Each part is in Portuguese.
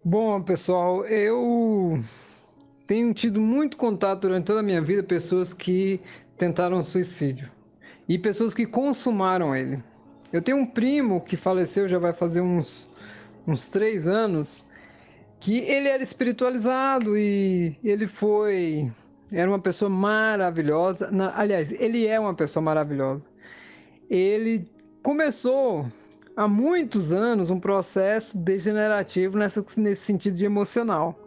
Bom, pessoal, eu tenho tido muito contato durante toda a minha vida pessoas que tentaram suicídio e pessoas que consumaram ele. Eu tenho um primo que faleceu já vai fazer uns 3 anos, que ele era espiritualizado e era uma pessoa maravilhosa. Aliás, ele é uma pessoa maravilhosa. Ele começou há muitos anos um processo degenerativo nesse sentido de emocional.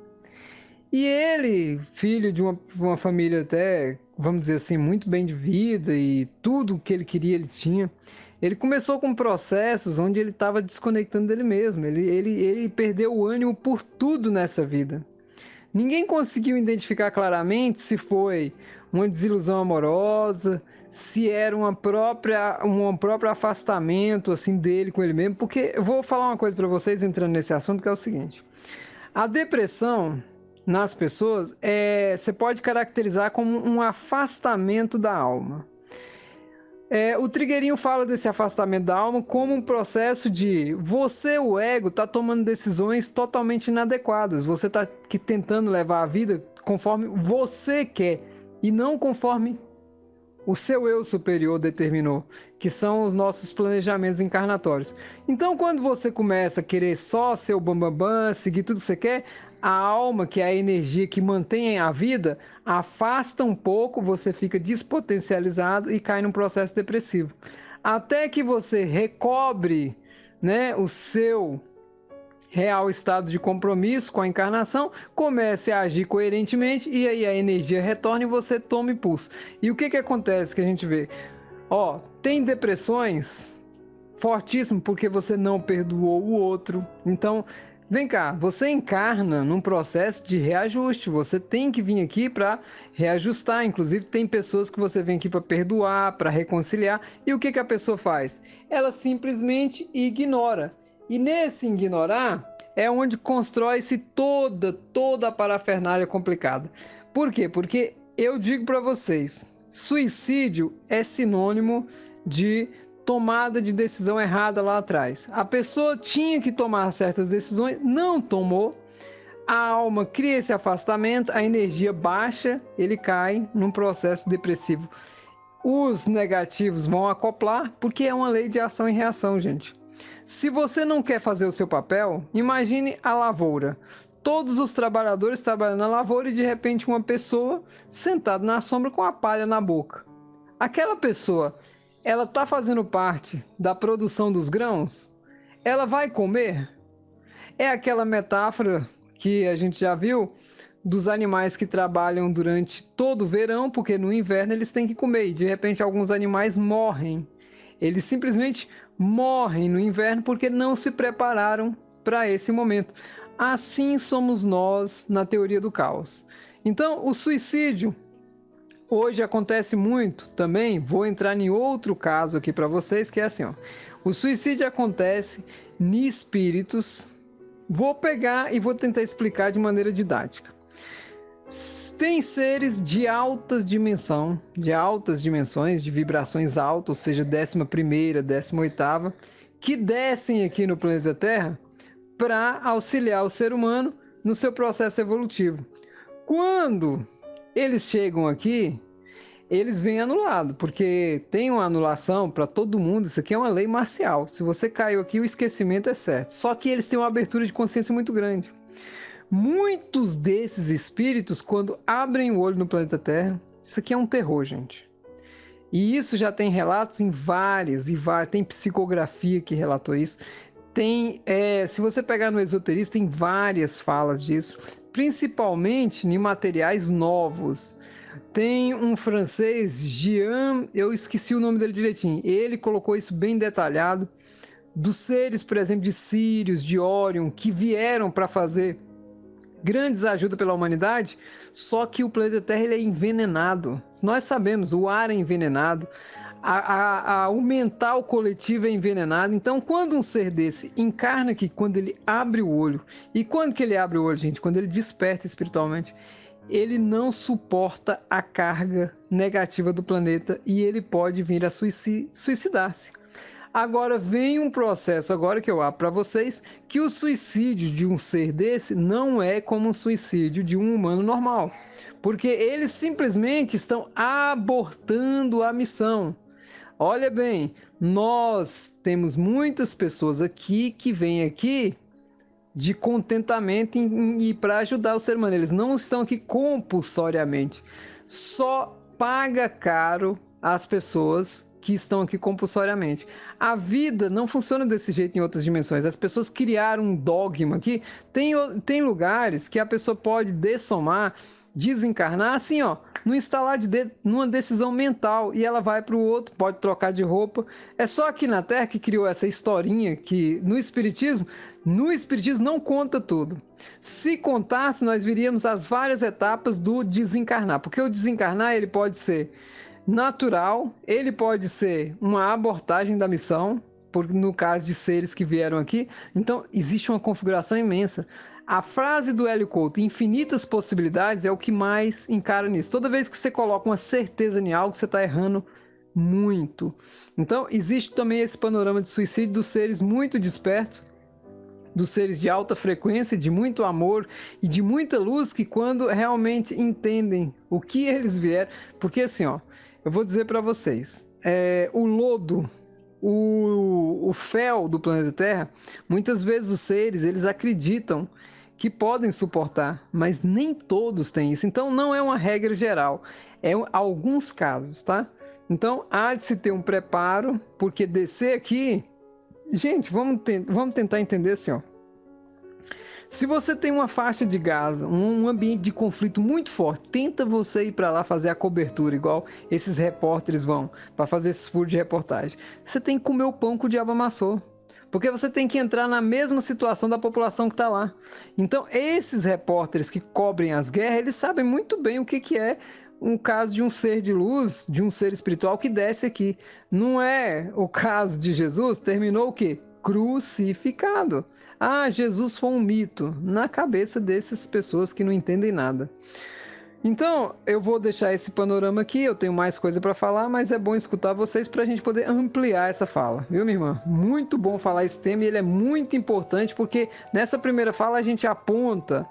E ele, filho de uma família até, vamos dizer assim, muito bem de vida e tudo que ele queria ele tinha, ele começou com processos onde ele estava desconectando dele mesmo. Ele perdeu o ânimo por tudo nessa vida. Ninguém conseguiu identificar claramente se foi uma desilusão amorosa, se era um próprio afastamento assim dele com ele mesmo, porque eu vou falar uma coisa para vocês entrando nesse assunto que é o seguinte: a depressão nas pessoas você pode caracterizar como um afastamento da alma. O Trigueirinho fala desse afastamento da alma como um processo de você, o ego, tá tomando decisões totalmente inadequadas. Você tá tentando levar a vida conforme você quer e não conforme o seu eu superior determinou, que são os nossos planejamentos encarnatórios. Então, quando você começa a querer só ser o bambambam, seguir tudo que você quer, a alma, que é a energia que mantém a vida, afasta um pouco, você fica despotencializado e cai num processo depressivo. Até que você recobre, né, o seu real estado de compromisso com a encarnação, comece a agir coerentemente e aí a energia retorna e você toma impulso. E o que acontece que a gente vê? Tem depressões fortíssimas porque você não perdoou o outro. Então, vem cá, você encarna num processo de reajuste. Você tem que vir aqui para reajustar. Inclusive, tem pessoas que você vem aqui para perdoar, para reconciliar. E o que a pessoa faz? Ela simplesmente ignora. E nesse ignorar é onde constrói-se toda a parafernália complicada. Por quê? Porque eu digo para vocês, suicídio é sinônimo de tomada de decisão errada lá atrás. A pessoa tinha que tomar certas decisões, não tomou, a alma cria esse afastamento, a energia baixa, ele cai num processo depressivo. Os negativos vão acoplar, porque é uma lei de ação e reação, gente. Se você não quer fazer o seu papel, imagine a lavoura. Todos os trabalhadores trabalhando na lavoura e de repente uma pessoa sentada na sombra com a palha na boca. Aquela pessoa, ela está fazendo parte da produção dos grãos? Ela vai comer? É aquela metáfora que a gente já viu dos animais que trabalham durante todo o verão, porque no inverno eles têm que comer, e de repente alguns animais morrem. Eles simplesmente morrem no inverno porque não se prepararam para esse momento. Assim somos nós na teoria do caos. Então, o suicídio hoje acontece muito também. Vou entrar em outro caso aqui para vocês, que é assim, ó. O suicídio acontece em espíritos. Vou pegar e vou tentar explicar de maneira didática. Tem seres de alta dimensão, de altas dimensões, de vibrações altas, ou seja, 11ª, 18ª, que descem aqui no planeta Terra para auxiliar o ser humano no seu processo evolutivo. Quando eles chegam aqui, eles vêm anulado, porque tem uma anulação para todo mundo. Isso aqui é uma lei marcial. Se você caiu aqui, o esquecimento é certo. Só que eles têm uma abertura de consciência muito grande. Muitos desses espíritos, quando abrem o olho no planeta Terra, isso aqui é um terror, gente. E isso já tem relatos em várias, tem psicografia que relatou isso. Se você pegar no esoterismo, tem várias falas disso, principalmente em materiais novos. Tem um francês, Jean, eu esqueci o nome dele direitinho, ele colocou isso bem detalhado, dos seres, por exemplo, de Sírios, de Órion, que vieram para fazer grandes ajudas pela humanidade, só que o planeta Terra ele é envenenado. Nós sabemos, o ar é envenenado, o mental coletivo é envenenado. Então, quando um ser desse encarna aqui, quando ele abre o olho, e quando que ele abre o olho, gente? Quando ele desperta espiritualmente, ele não suporta a carga negativa do planeta e ele pode vir a suicidar-se. Agora vem um processo, agora que eu abro para vocês, que o suicídio de um ser desse não é como um suicídio de um humano normal. Porque eles simplesmente estão abortando a missão. Olha bem, nós temos muitas pessoas aqui que vêm aqui de contentamento e para ajudar o ser humano. Eles não estão aqui compulsoriamente. Só paga caro as pessoas que estão aqui compulsoriamente. A vida não funciona desse jeito em outras dimensões. As pessoas criaram um dogma aqui. Tem lugares que a pessoa pode dessomar, desencarnar assim, ó, no instalar de dedo, numa decisão mental, e ela vai para o outro, pode trocar de roupa. É só aqui na Terra que criou essa historinha que no Espiritismo não conta tudo. Se contasse, nós viríamos as várias etapas do desencarnar, porque o desencarnar ele pode ser natural, ele pode ser uma abortagem da missão, no caso de seres que vieram aqui. Então, existe uma configuração imensa. A frase do Hélio Couto, infinitas possibilidades, é o que mais encara nisso. Toda vez que você coloca uma certeza em algo, você está errando muito. Então, existe também esse panorama de suicídio dos seres muito despertos, dos seres de alta frequência, de muito amor e de muita luz, que quando realmente entendem o que eles vieram... Porque assim, ó, eu vou dizer para vocês, o lodo, o fel do planeta Terra, muitas vezes os seres, eles acreditam que podem suportar, mas nem todos têm isso. Então não é uma regra geral, alguns casos, tá? Então há de se ter um preparo, porque descer aqui... Gente, vamos tentar entender assim, ó. Se você tem uma faixa de Gaza, um ambiente de conflito muito forte, tenta você ir para lá fazer a cobertura, igual esses repórteres vão, para fazer esses furos de reportagem. Você tem que comer o pão que o diabo amassou. Porque você tem que entrar na mesma situação da população que está lá. Então, esses repórteres que cobrem as guerras, eles sabem muito bem o que é um caso de um ser de luz, de um ser espiritual que desce aqui. Não é o caso de Jesus, terminou o quê? Crucificado. Ah, Jesus foi um mito na cabeça dessas pessoas que não entendem nada. Então, eu vou deixar esse panorama aqui, eu tenho mais coisa para falar, mas é bom escutar vocês para a gente poder ampliar essa fala, viu, minha irmã? Muito bom falar esse tema e ele é muito importante porque nessa primeira fala a gente aponta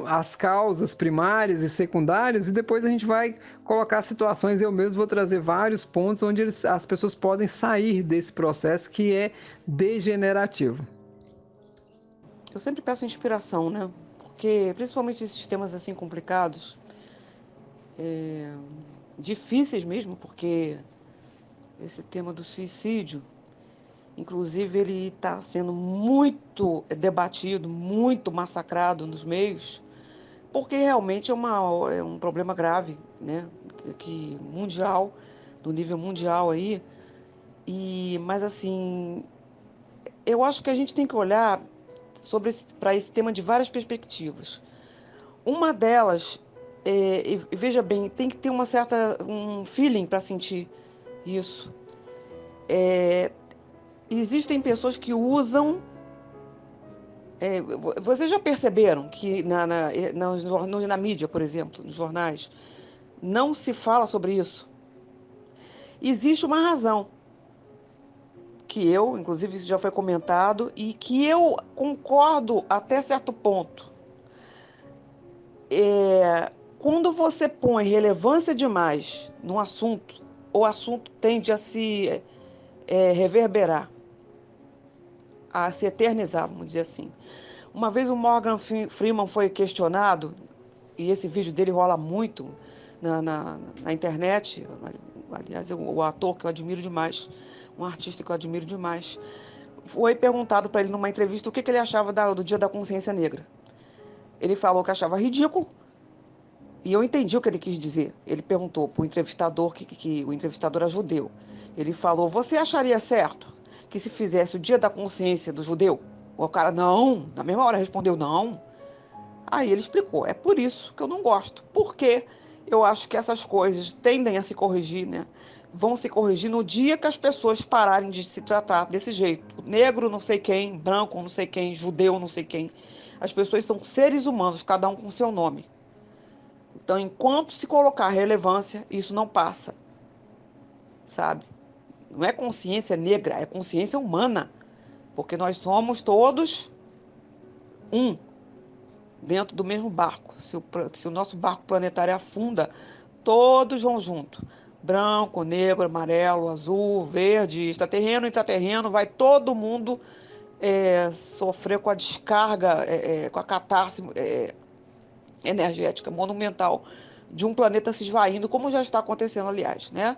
as causas primárias e secundárias e depois a gente vai colocar situações, eu mesmo vou trazer vários pontos onde as pessoas podem sair desse processo que é degenerativo. Eu sempre peço inspiração, né? Porque, principalmente esses temas assim complicados, difíceis mesmo, porque esse tema do suicídio, inclusive, ele está sendo muito debatido, muito massacrado nos meios, porque realmente é um problema grave, né? Que mundial, do nível mundial aí. Mas assim, eu acho que a gente tem que olhar para esse tema de várias perspectivas. Uma delas, e veja bem, tem que ter um feeling para sentir isso. Existem pessoas que usam. Vocês já perceberam que na mídia, por exemplo, nos jornais, não se fala sobre isso? Existe uma razão, que eu, inclusive isso já foi comentado, e que eu concordo até certo ponto. Quando você põe relevância demais num assunto, o assunto tende a se reverberar, a se eternizar, vamos dizer assim. Uma vez o Morgan Freeman foi questionado, e esse vídeo dele rola muito na internet, aliás, o ator que eu admiro demais, um artista que eu admiro demais, foi perguntado para ele numa entrevista o que ele achava do Dia da Consciência Negra. Ele falou que achava ridículo, e eu entendi o que ele quis dizer. Ele perguntou para o entrevistador, que o entrevistador era judeu. Ele falou, você acharia certo que se fizesse o Dia da Consciência do judeu? O cara, não, na mesma hora respondeu, não. Aí ele explicou, é por isso que eu não gosto. Porque eu acho que essas coisas tendem a se corrigir, né? Vão se corrigir no dia que as pessoas pararem de se tratar desse jeito. Negro não sei quem, branco não sei quem, judeu não sei quem. As pessoas são seres humanos, cada um com seu nome. Então, enquanto se colocar relevância, isso não passa, sabe? Não é consciência negra, é consciência humana, porque nós somos todos um, dentro do mesmo barco. Se o nosso barco planetário afunda, todos vão junto. Branco, negro, amarelo, azul, verde, extraterreno, intraterreno, vai todo mundo sofrer com a descarga, com a catarse energética monumental de um planeta se esvaindo, como já está acontecendo, aliás, né?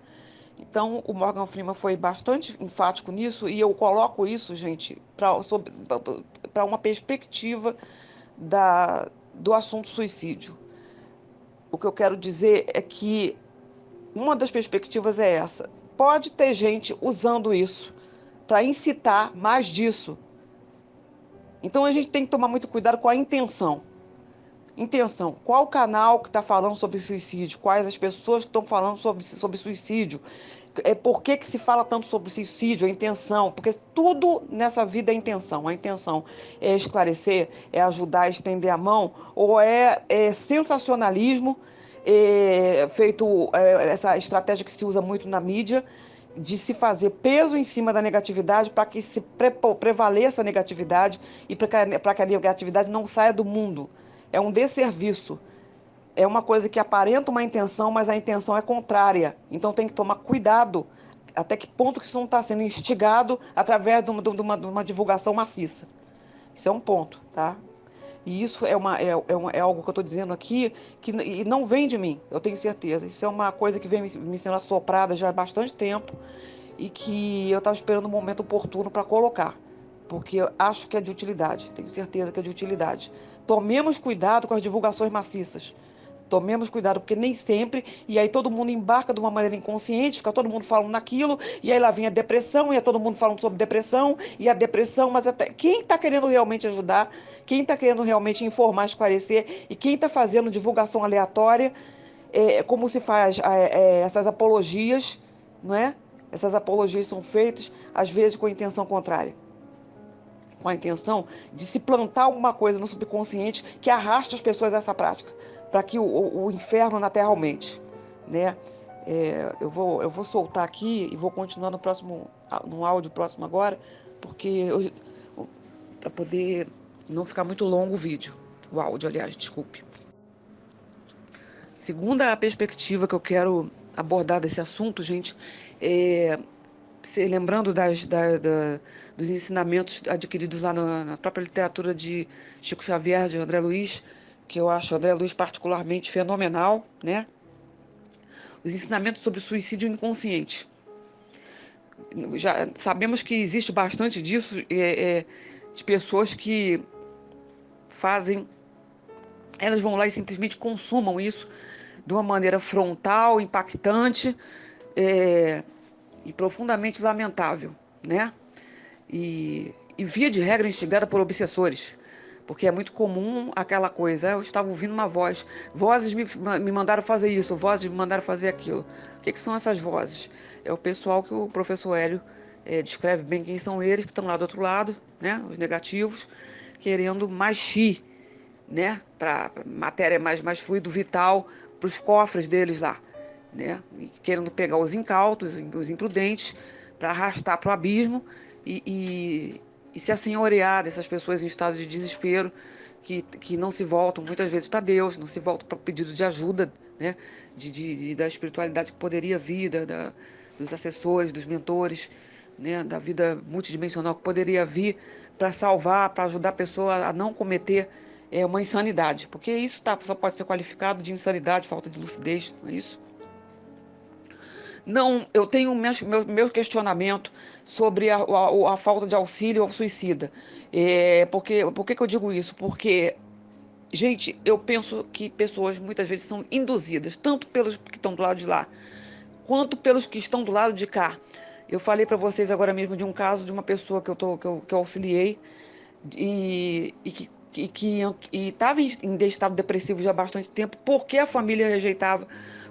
Então, o Morgan Freeman foi bastante enfático nisso, e eu coloco isso, gente, para uma perspectiva do assunto suicídio. O que eu quero dizer é que uma das perspectivas é essa. Pode ter gente usando isso para incitar mais disso. Então, a gente tem que tomar muito cuidado com a intenção. Intenção, qual canal que está falando sobre suicídio? Quais as pessoas que estão falando sobre suicídio? Por que se fala tanto sobre suicídio? A intenção, porque tudo nessa vida é intenção. A intenção é esclarecer, é ajudar a estender a mão, ou é sensacionalismo, essa estratégia que se usa muito na mídia, de se fazer peso em cima da negatividade para que se prevaleça a negatividade e para que a negatividade não saia do mundo. É um desserviço. É uma coisa que aparenta uma intenção, mas a intenção é contrária. Então tem que tomar cuidado até que ponto que isso não está sendo instigado através de uma divulgação maciça. Isso é um ponto, tá? E isso é algo que eu estou dizendo aqui e não vem de mim, eu tenho certeza. Isso é uma coisa que vem me sendo assoprada já há bastante tempo e que eu estava esperando o momento oportuno para colocar, porque eu acho que é de utilidade, tenho certeza que é de utilidade. Tomemos cuidado com as divulgações maciças. Tomemos cuidado, porque nem sempre, e aí todo mundo embarca de uma maneira inconsciente, fica todo mundo falando naquilo, e aí lá vem a depressão, e é todo mundo falando sobre depressão, e a depressão, mas até quem está querendo realmente ajudar, quem está querendo realmente informar, esclarecer, e quem está fazendo divulgação aleatória, como se faz essas apologias, não é? Essas apologias são feitas, às vezes, com a intenção contrária. Com a intenção de se plantar alguma coisa no subconsciente que arraste as pessoas a essa prática, para que o inferno na Terra aumente, né? Eu vou soltar aqui e vou continuar no áudio próximo agora, porque para poder não ficar muito longo o vídeo, o áudio, aliás, desculpe. Segunda perspectiva que eu quero abordar desse assunto, gente, lembrando dos ensinamentos adquiridos lá na própria literatura de Chico Xavier, de André Luiz, que eu acho André Luiz particularmente fenomenal, né? Os ensinamentos sobre o suicídio inconsciente. Já sabemos que existe bastante disso, de pessoas que fazem, elas vão lá e simplesmente consumam isso de uma maneira frontal, impactante, e profundamente lamentável, né? E via de regra instigada por obsessores, porque é muito comum aquela coisa, eu estava ouvindo uma voz, vozes me mandaram fazer isso, vozes me mandaram fazer aquilo. O que são essas vozes? É o pessoal que o professor Hélio descreve bem quem são eles, que estão lá do outro lado, né? Os negativos, querendo mais chi, né? Para matéria mais fluido, vital, para os cofres deles lá, né? E querendo pegar os incautos, os imprudentes, para arrastar para o abismo e se assenhorear dessas pessoas em estado de desespero, que não se voltam muitas vezes para Deus, não se voltam para o pedido de ajuda, né? Da espiritualidade que poderia vir, dos assessores, dos mentores, né? Da vida multidimensional que poderia vir para salvar, para ajudar a pessoa a não cometer uma insanidade, porque isso só pode ser qualificado de insanidade, falta de lucidez, não é isso? Não, eu tenho meu questionamento sobre a falta de auxílio ao suicida. Por que eu digo isso? Porque, gente, eu penso que pessoas muitas vezes são induzidas, tanto pelos que estão do lado de lá, quanto pelos que estão do lado de cá. Eu falei para vocês agora mesmo de um caso de uma pessoa que eu auxiliei que estava em estado depressivo já há bastante tempo, porque a família rejeitava,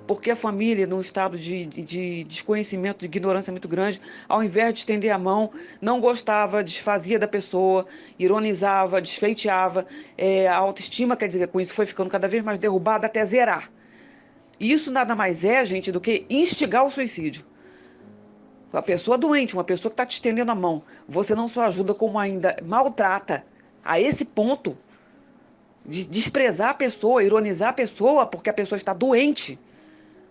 porque a família, num estado de desconhecimento, de ignorância muito grande, ao invés de estender a mão, não gostava, desfazia da pessoa, ironizava, desfeiteava. A autoestima, quer dizer, com isso foi ficando cada vez mais derrubada até zerar. E isso nada mais é, gente, do que instigar o suicídio. A pessoa doente, uma pessoa que está te estendendo a mão, você não só ajuda, como ainda maltrata a esse ponto de desprezar a pessoa, ironizar a pessoa, porque a pessoa está doente.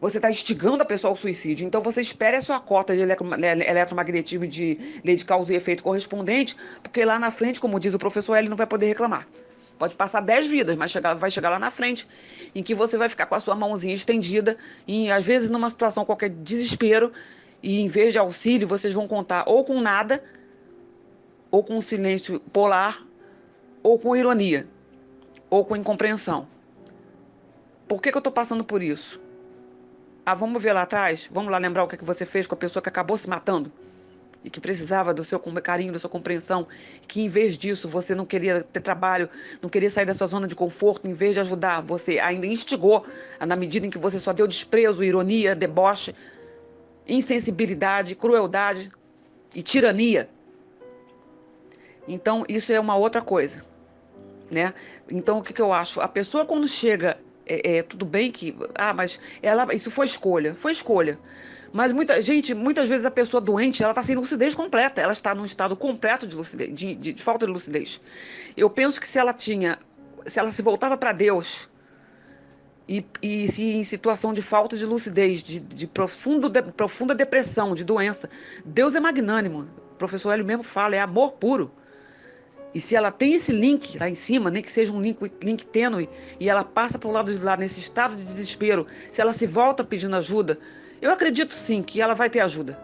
Você está instigando a pessoa ao suicídio. Então você espere a sua cota de eletromagnetismo de lei de causa e efeito correspondente, porque lá na frente, como diz o professor, ele não vai poder reclamar. Pode passar 10 vidas, mas vai chegar lá na frente, em que você vai ficar com a sua mãozinha estendida, e às vezes numa situação qualquer de desespero, e em vez de auxílio, vocês vão contar ou com nada, ou com silêncio polar, ou com ironia, ou com incompreensão. Por que eu estou passando por isso? Ah, vamos ver lá atrás? Vamos lá lembrar o que você fez com a pessoa que acabou se matando? E que precisava do seu carinho, da sua compreensão, que em vez disso você não queria ter trabalho, não queria sair da sua zona de conforto, em vez de ajudar, você ainda instigou, na medida em que você só deu desprezo, ironia, deboche, insensibilidade, crueldade e tirania. Então isso é uma outra coisa, né? Então o que eu acho? A pessoa quando chega, tudo bem que, mas isso foi escolha. Mas muitas vezes a pessoa doente, ela está sem lucidez completa, ela está num estado completo de lucidez, de falta de lucidez. Eu penso que se ela se voltava para Deus e se em situação de falta de lucidez, de profunda depressão, de doença, Deus é magnânimo. O professor Hélio mesmo fala, é amor puro. E se ela tem esse link lá em cima, nem que seja um link tênue, e ela passa para o lado de lá nesse estado de desespero, se ela se volta pedindo ajuda, eu acredito sim que ela vai ter ajuda.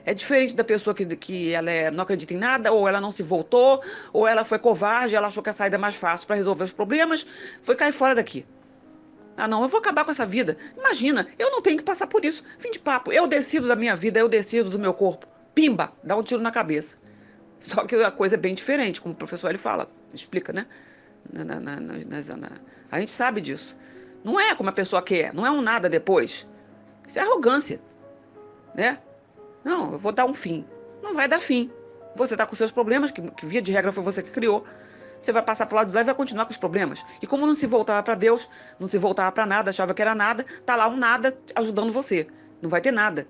É diferente da pessoa que ela não acredita em nada, ou ela não se voltou, ou ela foi covarde, ela achou que a saída é mais fácil para resolver os problemas, foi cair fora daqui. Ah, não, eu vou acabar com essa vida. Imagina, eu não tenho que passar por isso. Fim de papo. Eu decido da minha vida, eu decido do meu corpo. Pimba, dá um tiro na cabeça. Só que a coisa é bem diferente, como o professor ele fala, explica, né? A gente sabe disso. Não é como a pessoa quer, não é um nada depois. Isso é arrogância, né? Não, eu vou dar um fim. Não vai dar fim. Você está com seus problemas, que via de regra foi você que criou. Você vai passar para o lado de lá e vai continuar com os problemas. E como não se voltava para Deus, não se voltava para nada, achava que era nada, tá lá um nada ajudando você. Não vai ter nada.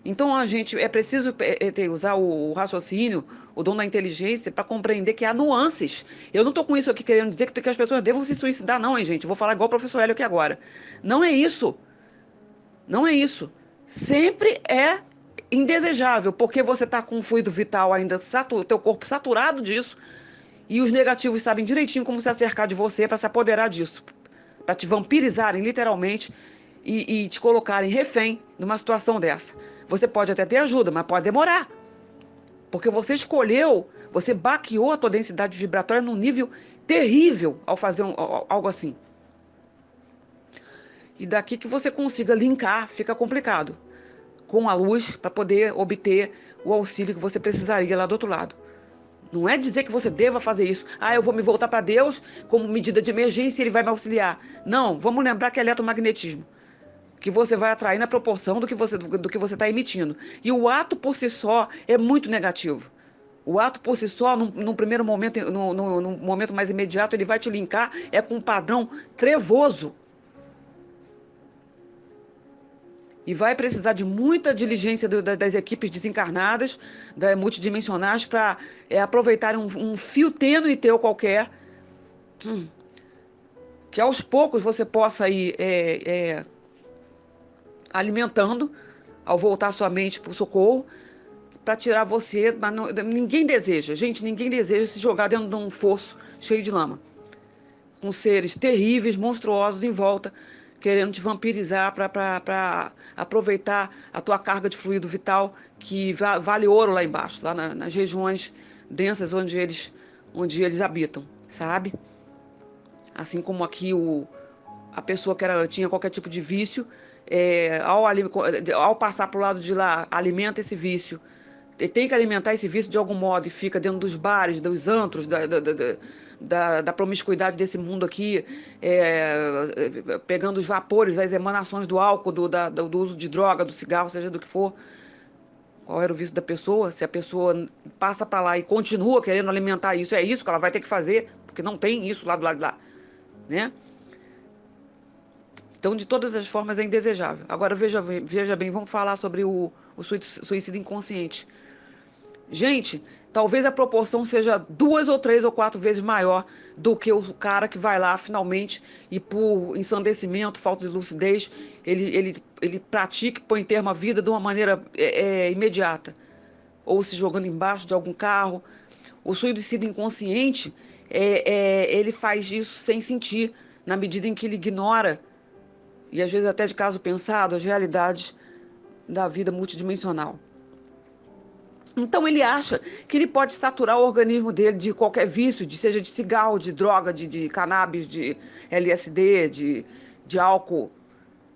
Então a gente é preciso usar o raciocínio, o dom da inteligência para compreender que há nuances. Eu não estou com isso aqui querendo dizer que as pessoas devam se suicidar, não, hein, gente? Eu vou falar igual o professor Hélio aqui agora. Não é isso. Não é isso. Sempre é indesejável, porque você está com um fluido vital ainda, teu corpo saturado disso, e os negativos sabem direitinho como se acercar de você para se apoderar disso, para te vampirizarem literalmente e te colocarem refém numa situação dessa. Você pode até ter ajuda, mas pode demorar. Porque você escolheu, você baqueou a tua densidade vibratória num nível terrível ao fazer algo assim. E daqui que você consiga linkar, fica complicado, com a luz para poder obter o auxílio que você precisaria lá do outro lado. Não é dizer que você deva fazer isso. Ah, eu vou me voltar para Deus como medida de emergência e ele vai me auxiliar. Não, vamos lembrar que é eletromagnetismo. Que você vai atrair na proporção do que você está emitindo. E o ato por si só é muito negativo. O ato por si só, num primeiro momento, num momento mais imediato, ele vai te linkar com um padrão trevoso. E vai precisar de muita diligência das equipes desencarnadas, multidimensionais, para aproveitarem um fio tênue teu qualquer, que aos poucos você possa ir alimentando, ao voltar sua mente para o socorro, para tirar você, mas ninguém deseja, gente, ninguém deseja se jogar dentro de um fosso cheio de lama, com seres terríveis, monstruosos em volta, querendo te vampirizar para aproveitar a tua carga de fluido vital, que vale ouro lá embaixo, lá nas regiões densas onde eles habitam, sabe? Assim como aqui a pessoa que tinha qualquer tipo de vício, ao passar para o lado de lá, alimenta esse vício. Ele tem que alimentar esse vício de algum modo e fica dentro dos bares, dos antros, da promiscuidade desse mundo aqui, pegando os vapores, as emanações do álcool, do uso de droga, do cigarro, seja do que for. Qual era o vício da pessoa? Se a pessoa passa para lá e continua querendo alimentar isso, é isso que ela vai ter que fazer, porque não tem isso lá do lado de lá, né? Então, de todas as formas, é indesejável. Agora, veja bem, vamos falar sobre o o suicídio inconsciente. Gente, talvez a proporção seja 2 ou 3 ou 4 vezes maior do que o cara que vai lá finalmente e por ensandecimento, falta de lucidez, ele pratica e põe termo à vida de uma maneira imediata. Ou se jogando embaixo de algum carro. O suicídio inconsciente, ele faz isso sem sentir, na medida em que ele ignora, e às vezes até de caso pensado, as realidades da vida multidimensional. Então ele acha que ele pode saturar o organismo dele de qualquer vício, seja de cigarro, de droga, de cannabis, de LSD, de álcool.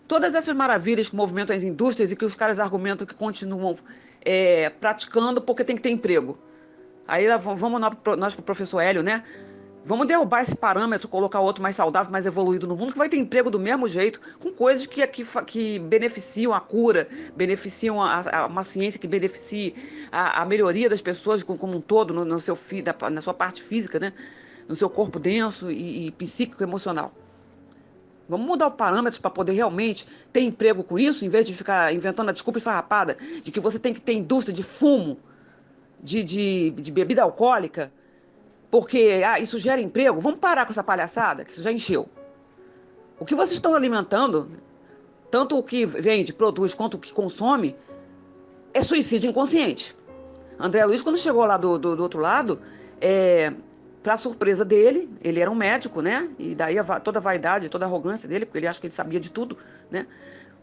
Todas essas maravilhas que movimentam as indústrias e que os caras argumentam que continuam praticando porque tem que ter emprego. Aí vamos nós para o professor Hélio, né? Vamos derrubar esse parâmetro, colocar outro mais saudável, mais evoluído no mundo, que vai ter emprego do mesmo jeito, com coisas que beneficiam a cura, beneficiam uma ciência que beneficie a melhoria das pessoas como um todo, na sua parte física, né? No seu corpo denso e psíquico, emocional. Vamos mudar o parâmetro para poder realmente ter emprego com isso, em vez de ficar inventando a desculpa esfarrapada de que você tem que ter indústria de fumo, de bebida alcoólica, porque isso gera emprego. Vamos parar com essa palhaçada, que isso já encheu. O que vocês estão alimentando, tanto o que vende, produz, quanto o que consome, é suicídio inconsciente. André Luiz, quando chegou lá do outro lado, para surpresa dele, ele era um médico, né? E daí toda a vaidade, toda a arrogância dele, porque ele acha que ele sabia de tudo, né?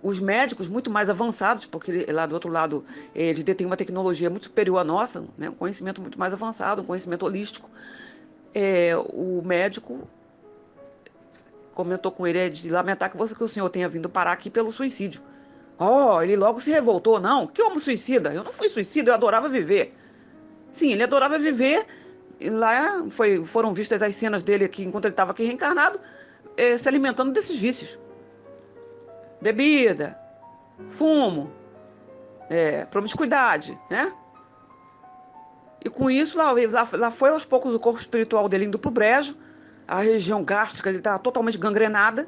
Os médicos muito mais avançados, porque lá do outro lado eles detêm uma tecnologia muito superior à nossa, né? Um conhecimento muito mais avançado, um conhecimento holístico. O médico comentou com ele de lamentar que o senhor tenha vindo parar aqui pelo suicídio. Ele logo se revoltou. Não, que homem suicida? Eu não fui suicida, eu adorava viver. Sim, ele adorava viver. E lá foram vistas as cenas dele aqui, enquanto ele estava aqui reencarnado, se alimentando desses vícios. Bebida, fumo, promiscuidade, né? E com isso, lá foi aos poucos o corpo espiritual dele indo pro brejo, a região gástrica ele estava totalmente gangrenada,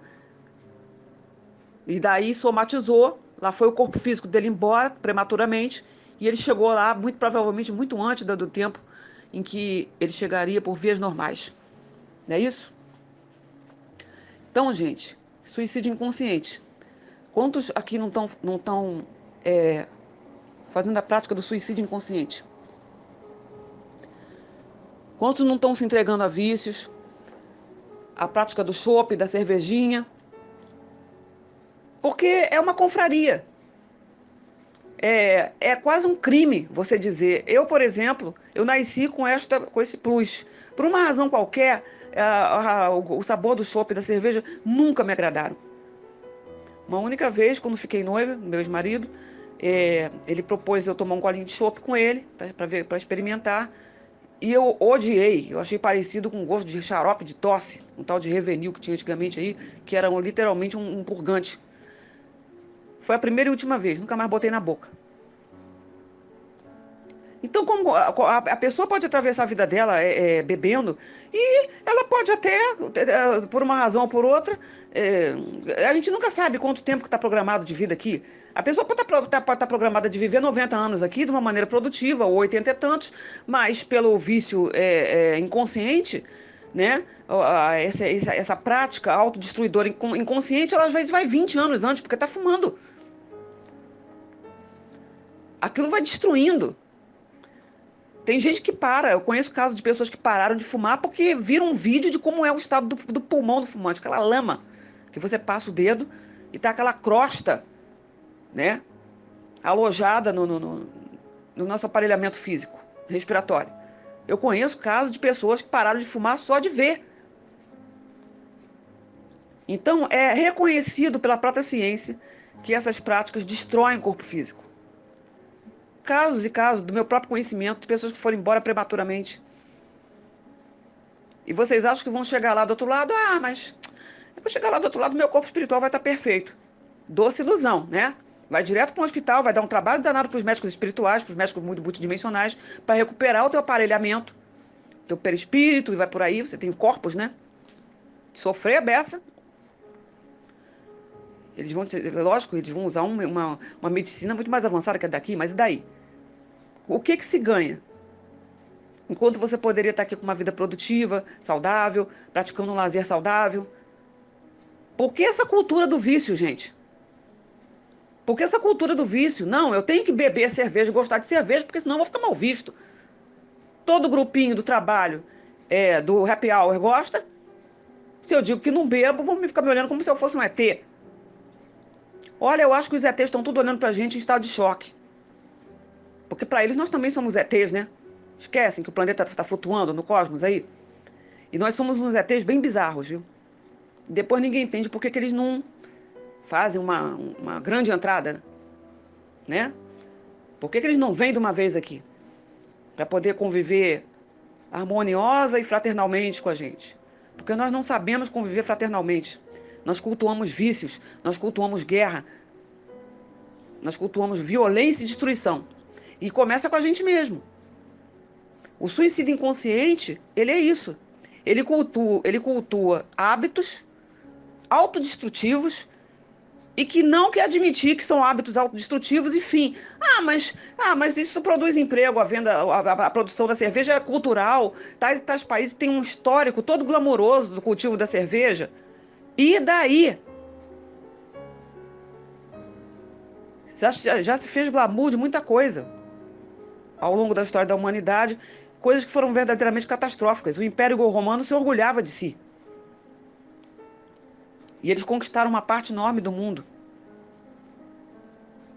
e daí somatizou, lá foi o corpo físico dele embora prematuramente, e ele chegou lá, muito provavelmente, muito antes do tempo em que ele chegaria por vias normais. Não é isso? Então, gente, suicídio inconsciente. Quantos aqui não estão fazendo a prática do suicídio inconsciente? Quantos não estão se entregando a vícios? A prática do chopp, da cervejinha? Porque é uma confraria. É quase um crime você dizer. Eu, por exemplo, eu nasci com esse plus. Por uma razão qualquer, o sabor do chopp, da cerveja, nunca me agradaram. Uma única vez, quando fiquei noiva, meu ex-marido, ele propôs eu tomar um golinho de chopp com ele, para experimentar. E eu odiei, eu achei parecido com o gosto de xarope de tosse, um tal de Revenil que tinha antigamente aí, que era literalmente um purgante. Foi a primeira e última vez, nunca mais botei na boca. Então, como a pessoa pode atravessar a vida dela bebendo, e ela pode até, por uma razão ou por outra, a gente nunca sabe quanto tempo que está programado de vida aqui. A pessoa pode estar programada de viver 90 anos aqui de uma maneira produtiva, ou 80 e tantos, mas pelo vício inconsciente, né? Essa prática autodestruidora inconsciente, ela às vezes vai 20 anos antes, porque está fumando. Aquilo vai destruindo. Tem gente que para, eu conheço casos de pessoas que pararam de fumar porque viram um vídeo de como é o estado do pulmão do fumante, aquela lama que você passa o dedo e tá aquela crosta, né, alojada no nosso aparelhamento físico, respiratório. Eu conheço casos de pessoas que pararam de fumar só de ver. Então, é reconhecido pela própria ciência que essas práticas destroem o corpo físico. Casos e casos do meu próprio conhecimento, de pessoas que foram embora prematuramente. E vocês acham que vão chegar lá do outro lado? Mas eu vou chegar lá do outro lado, meu corpo espiritual vai estar perfeito. Doce ilusão, né? Vai direto para um hospital, vai dar um trabalho danado para os médicos espirituais, para os médicos muito multidimensionais, para recuperar o teu aparelhamento, teu perispírito, e vai por aí, você tem corpos, né? Sofrer a beça. Lógico, eles vão usar uma medicina muito mais avançada que a daqui, mas e daí? O que que se ganha? Enquanto você poderia estar aqui com uma vida produtiva, saudável, praticando um lazer saudável. Por que essa cultura do vício, gente? Por que essa cultura do vício? Não, eu tenho que beber cerveja, gostar de cerveja, porque senão eu vou ficar mal visto. Todo grupinho do trabalho, do happy hour gosta. Se eu digo que não bebo, vão ficar me olhando como se eu fosse um ET. Olha, eu acho que os ETs estão tudo olhando pra gente em estado de choque. Porque pra eles nós também somos ETs, né? Esquecem que o planeta tá flutuando no cosmos aí. E nós somos uns ETs bem bizarros, viu? Depois ninguém entende por que eles não fazem uma grande entrada, né? Por que eles não vêm de uma vez aqui? Para poder conviver harmoniosa e fraternalmente com a gente. Porque nós não sabemos conviver fraternalmente. Nós cultuamos vícios, nós cultuamos guerra, nós cultuamos violência e destruição. E começa com a gente mesmo. O suicídio inconsciente, ele é isso. Ele cultua hábitos autodestrutivos e que não quer admitir que são hábitos autodestrutivos, enfim. Mas isso produz emprego, a venda, a produção da cerveja é cultural. Tais países têm um histórico todo glamouroso do cultivo da cerveja. E daí? Já se fez glamour de muita coisa ao longo da história da humanidade, coisas que foram verdadeiramente catastróficas. O Império Romano se orgulhava de si. E eles conquistaram uma parte enorme do mundo.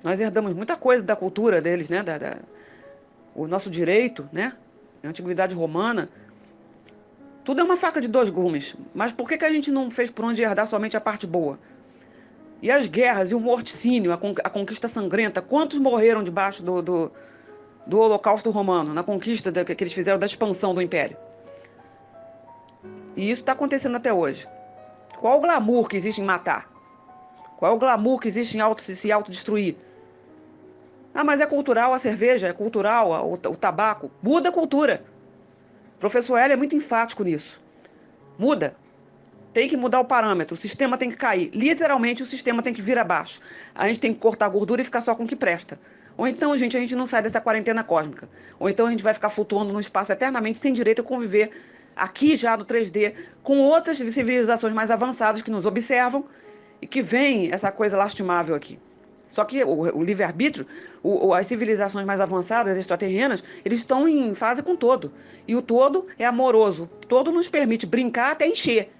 Nós herdamos muita coisa da cultura deles, né? O nosso direito, né? A antiguidade romana. Tudo é uma faca de dois gumes. Mas por que a gente não fez por onde herdar somente a parte boa? E as guerras e o morticínio, a conquista sangrenta, quantos morreram debaixo do Holocausto Romano, na conquista que eles fizeram da expansão do Império? E isso está acontecendo até hoje. Qual o glamour que existe em matar? Qual é o glamour que existe em se autodestruir? Mas é cultural a cerveja, é cultural o tabaco. Muda a cultura. O professor Hélio é muito enfático nisso. Muda. Tem que mudar o parâmetro, o sistema tem que cair. Literalmente o sistema tem que vir abaixo. A gente tem que cortar a gordura e ficar só com o que presta. Ou então, gente, a gente não sai dessa quarentena cósmica. Ou então a gente vai ficar flutuando no espaço eternamente sem direito a conviver aqui já no 3D com outras civilizações mais avançadas que nos observam e que veem essa coisa lastimável aqui. Só que o livre-arbítrio, as civilizações mais avançadas, extraterrenas, eles estão em fase com o todo. E o todo é amoroso. O todo nos permite brincar até encher.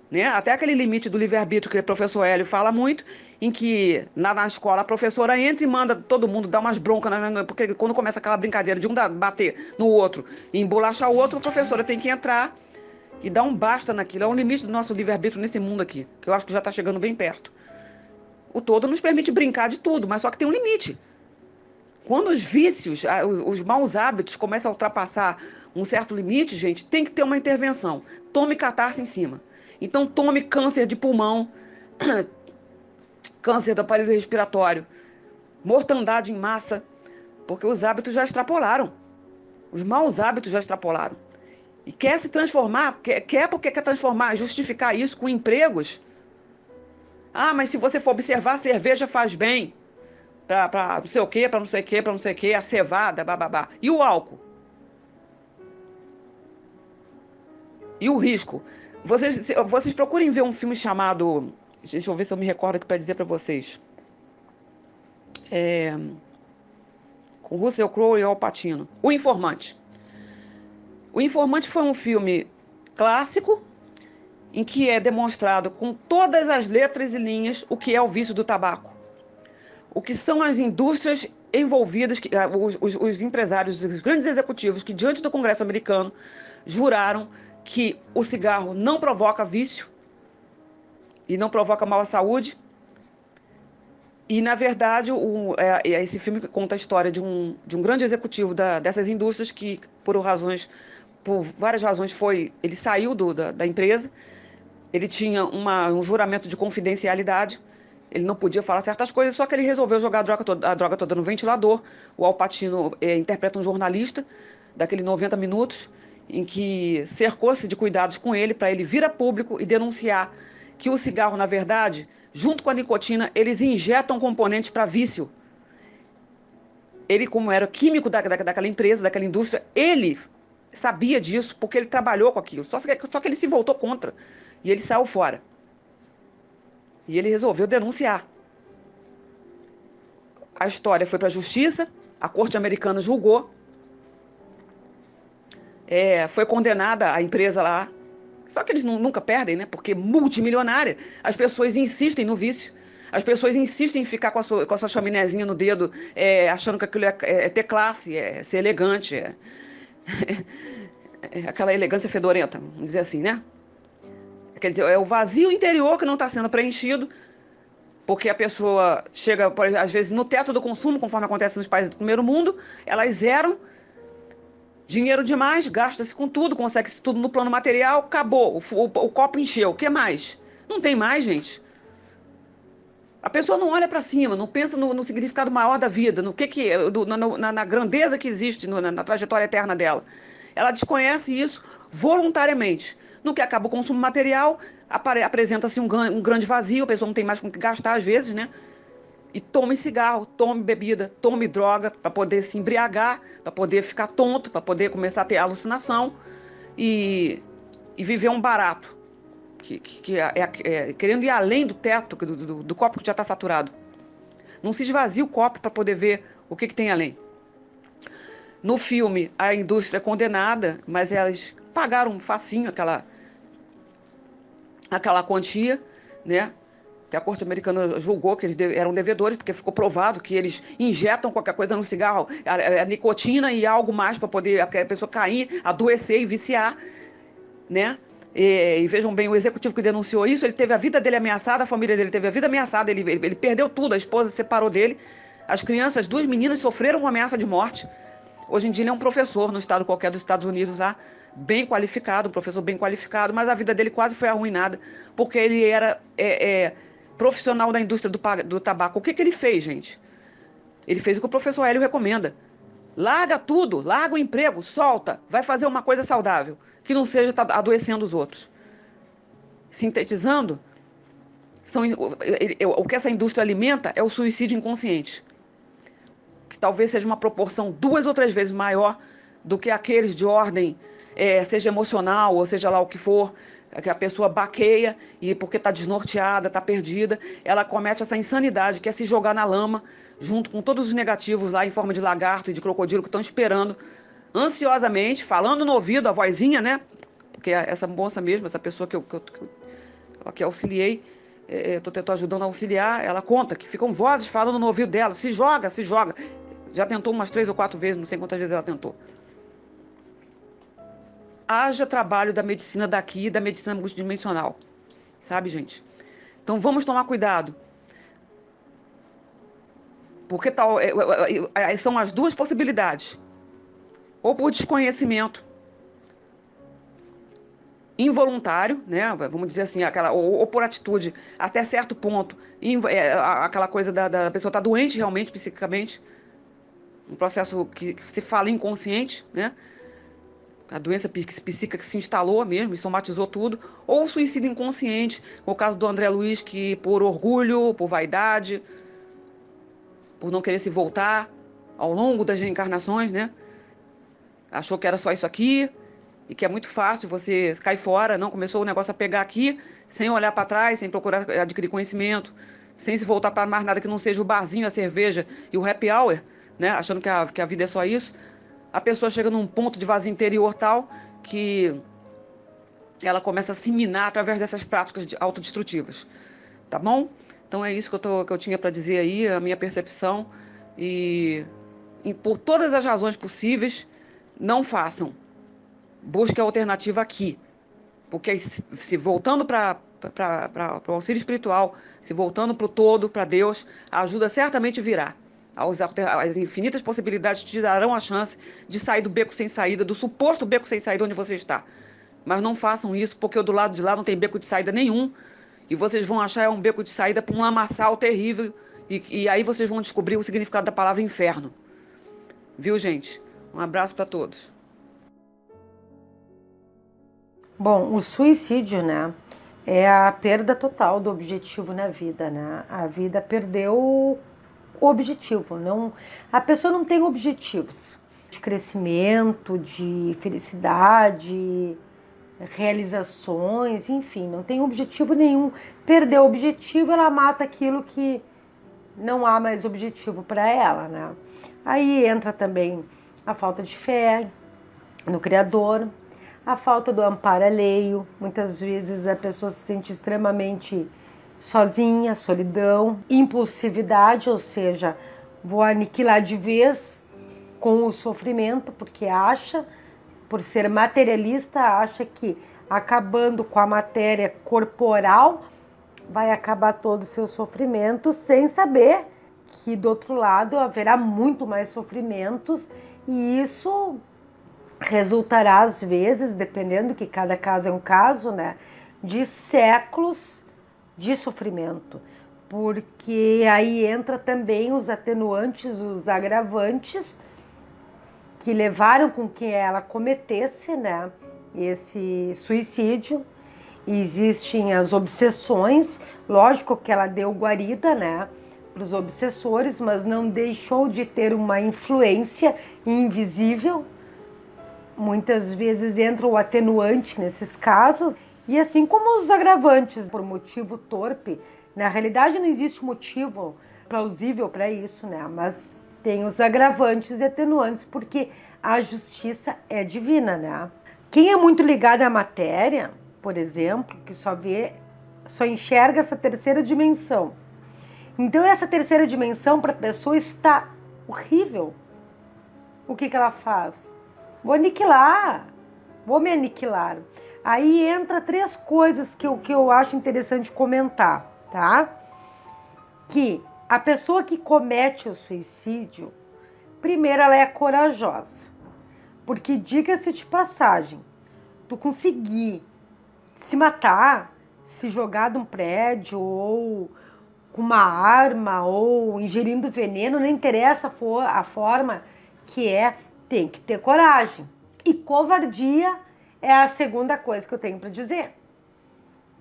Né? Até aquele limite do livre-arbítrio que o professor Hélio fala muito, em que na escola a professora entra e manda todo mundo dar umas broncas, né? Porque quando começa aquela brincadeira de um bater no outro e embolachar o outro, a professora tem que entrar e dar um basta naquilo. É um limite do nosso livre-arbítrio nesse mundo aqui, que eu acho que já está chegando bem perto. O todo nos permite brincar de tudo, mas só que tem um limite. Quando os vícios, os maus hábitos começam a ultrapassar um certo limite, gente, tem que ter uma intervenção. Tome catarse em cima. Então tome câncer de pulmão, câncer do aparelho respiratório, mortandade em massa, porque os hábitos já extrapolaram. Os maus hábitos já extrapolaram. E quer se transformar, porque quer transformar, justificar isso com empregos. Mas se você for observar, a cerveja faz bem. Pra não sei o quê, pra não sei o quê, pra não sei o quê, a cevada, bababá. E o álcool? E o risco? Vocês procurem ver um filme chamado... Deixa eu ver se eu me recordo aqui para dizer para vocês. Com Russell Crowe e Al Pacino. O Informante. O Informante foi um filme clássico em que é demonstrado com todas as letras e linhas o que é o vício do tabaco. O que são as indústrias envolvidas, os empresários, os grandes executivos que diante do Congresso americano juraram que o cigarro não provoca vício e não provoca mal à saúde. E, na verdade, esse filme conta a história de um grande executivo dessas indústrias que, por várias razões, ele saiu da empresa. Ele tinha um juramento de confidencialidade. Ele não podia falar certas coisas, só que ele resolveu jogar a droga toda no ventilador. O Al Pacino interpreta um jornalista daquele 90 minutos, em que cercou-se de cuidados com ele para ele vir a público e denunciar que o cigarro, na verdade, junto com a nicotina, eles injetam componentes para vício. Ele, como era químico daquela empresa, daquela indústria, ele sabia disso porque ele trabalhou com aquilo. Só que ele se voltou contra. E ele saiu fora. E ele resolveu denunciar. A história foi para a justiça, a corte americana julgou. Foi condenada a empresa lá. Só que eles nunca perdem, né? Porque multimilionária. As pessoas insistem no vício. As pessoas insistem em ficar com a sua chaminézinha no dedo, achando que aquilo é ter classe, é ser elegante, aquela elegância fedorenta, vamos dizer assim, né? Quer dizer, é o vazio interior que não está sendo preenchido, porque a pessoa chega, às vezes, no teto do consumo, conforme acontece nos países do primeiro mundo, elas zeram dinheiro demais, gasta-se com tudo, consegue-se tudo no plano material, acabou, o copo encheu, o que mais? Não tem mais, gente. A pessoa não olha para cima, não pensa no significado maior da vida, na grandeza que existe na trajetória eterna dela. Ela desconhece isso voluntariamente. No que acaba o consumo material, apresenta-se um grande vazio, a pessoa não tem mais com o que gastar às vezes, né? E tome cigarro, tome bebida, tome droga para poder se embriagar, para poder ficar tonto, para poder começar a ter alucinação e viver um barato. Querendo ir além do teto, do copo que já está saturado. Não se esvazia o copo para poder ver o que tem além. No filme, a indústria é condenada, mas elas pagaram facinho aquela quantia, né? Que a corte americana julgou que eles eram devedores, porque ficou provado que eles injetam qualquer coisa no cigarro, a nicotina e algo mais para poder a pessoa cair, adoecer e viciar, né? E vejam bem, o executivo que denunciou isso, ele teve a vida dele ameaçada, a família dele teve a vida ameaçada, ele perdeu tudo, a esposa se separou dele, as crianças, 2 meninas sofreram uma ameaça de morte. Hoje em dia ele é um professor no estado qualquer dos Estados Unidos lá, bem qualificado, um professor bem qualificado, mas a vida dele quase foi arruinada, porque ele era profissional da indústria do tabaco. O que ele fez, gente? Ele fez o que o professor Hélio recomenda. Larga tudo, larga o emprego, solta, vai fazer uma coisa saudável, que não seja adoecendo os outros. Sintetizando, o que essa indústria alimenta é o suicídio inconsciente, que talvez seja uma proporção 2 ou 3 vezes maior do que aqueles de ordem, seja emocional, ou seja lá o que for, que a pessoa baqueia e porque está desnorteada, está perdida, ela comete essa insanidade, que é se jogar na lama, junto com todos os negativos lá em forma de lagarto e de crocodilo que estão esperando, ansiosamente, falando no ouvido, a vozinha, né? Porque essa moça mesmo, essa pessoa que auxiliei, estou ajudando a auxiliar, ela conta que ficam vozes falando no ouvido dela, se joga, se joga. Já tentou umas 3 ou 4 vezes, não sei quantas vezes ela tentou. Haja trabalho da medicina daqui, da medicina multidimensional. Sabe, gente? Então vamos tomar cuidado. Porque são as 2 possibilidades. Ou por desconhecimento involuntário, né? Vamos dizer assim, ou por atitude até certo ponto, aquela coisa da pessoa estar doente realmente, psiquicamente, um processo que se fala inconsciente, né? A doença psíquica que se instalou mesmo e somatizou tudo, ou o suicídio inconsciente, o caso do André Luiz, que por orgulho, por vaidade, por não querer se voltar ao longo das reencarnações, né? Achou que era só isso aqui e que é muito fácil você cair fora, não começou o negócio a pegar aqui, sem olhar para trás, sem procurar adquirir conhecimento, sem se voltar para mais nada que não seja o barzinho, a cerveja e o happy hour, né? Achando que a vida é só isso. A pessoa chega num ponto de vazio interior tal que ela começa a se minar através dessas práticas autodestrutivas, tá bom? Então é isso que eu tinha para dizer aí, a minha percepção, e por todas as razões possíveis, não façam. Busque a alternativa aqui, porque se voltando para o auxílio espiritual, se voltando para o todo, para Deus, a ajuda certamente virá. As infinitas possibilidades te darão a chance de sair do beco sem saída, do suposto beco sem saída onde você está. Mas não façam isso, porque do lado de lá não tem beco de saída nenhum. E vocês vão achar um beco de saída para um lamaçal terrível. E aí vocês vão descobrir o significado da palavra inferno. Viu, gente? Um abraço para todos. Bom, o suicídio, né? é a perda total do objetivo na vida, né? A vida perdeu o objetivo, não, a pessoa não tem objetivos de crescimento, de felicidade, realizações, enfim, não tem objetivo nenhum. Perdeu o objetivo, ela mata aquilo que não há mais objetivo para ela, né? Aí entra também a falta de fé no Criador, a falta do amparo alheio. Muitas vezes a pessoa se sente extremamente sozinha, solidão, impulsividade, ou seja, vou aniquilar de vez com o sofrimento, porque acha, por ser materialista, acha que acabando com a matéria corporal vai acabar todo o seu sofrimento, sem saber que do outro lado haverá muito mais sofrimentos, e isso resultará às vezes, dependendo que cada caso é um caso, né, de séculos de sofrimento, porque aí entra também os atenuantes, os agravantes que levaram com que ela cometesse, né, esse suicídio. Existem as obsessões, lógico que ela deu guarida, né, para os obsessores, mas não deixou de ter uma influência invisível. Muitas vezes entra o atenuante nesses casos, e assim como os agravantes, por motivo torpe. Na realidade não existe motivo plausível para isso, né? Mas tem os agravantes e atenuantes, porque a justiça é divina, né? Quem é muito ligado à matéria, por exemplo, que só enxerga essa terceira dimensão. Então essa terceira dimensão para a pessoa está horrível. O que ela faz? Vou aniquilar, vou me aniquilar. Aí entra três coisas que eu acho interessante comentar, tá? Que a pessoa que comete o suicídio, primeiro ela é corajosa. Porque, diga-se de passagem, tu conseguir se matar, se jogar de um prédio, ou com uma arma, ou ingerindo veneno, não interessa a forma que é, tem que ter coragem. E covardia é a segunda coisa que eu tenho para dizer.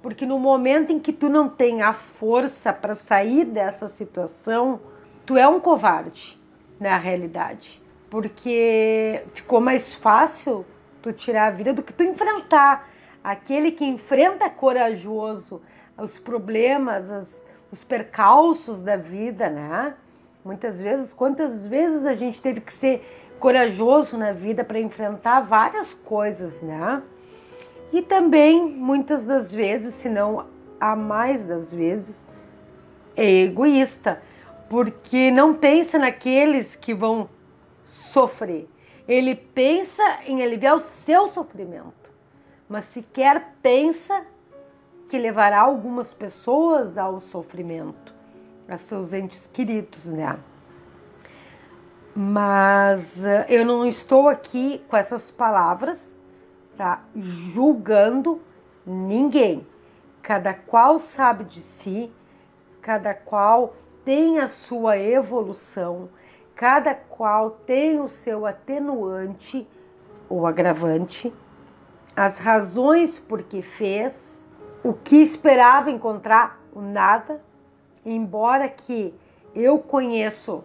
Porque no momento em que tu não tem a força para sair dessa situação, tu é um covarde, na realidade. Porque ficou mais fácil tu tirar a vida do que tu enfrentar. Aquele que enfrenta corajoso os problemas, os percalços da vida, né? Muitas vezes, quantas vezes a gente teve que ser corajoso na vida para enfrentar várias coisas, né? E também, muitas das vezes, se não a mais das vezes, é egoísta, porque não pensa naqueles que vão sofrer. Ele pensa em aliviar o seu sofrimento, mas sequer pensa que levará algumas pessoas ao sofrimento, a seus entes queridos, né? Mas eu não estou aqui com essas palavras, tá, julgando ninguém. Cada qual sabe de si, cada qual tem a sua evolução, cada qual tem o seu atenuante ou agravante, as razões por que fez, o que esperava encontrar, o nada. Embora que eu conheço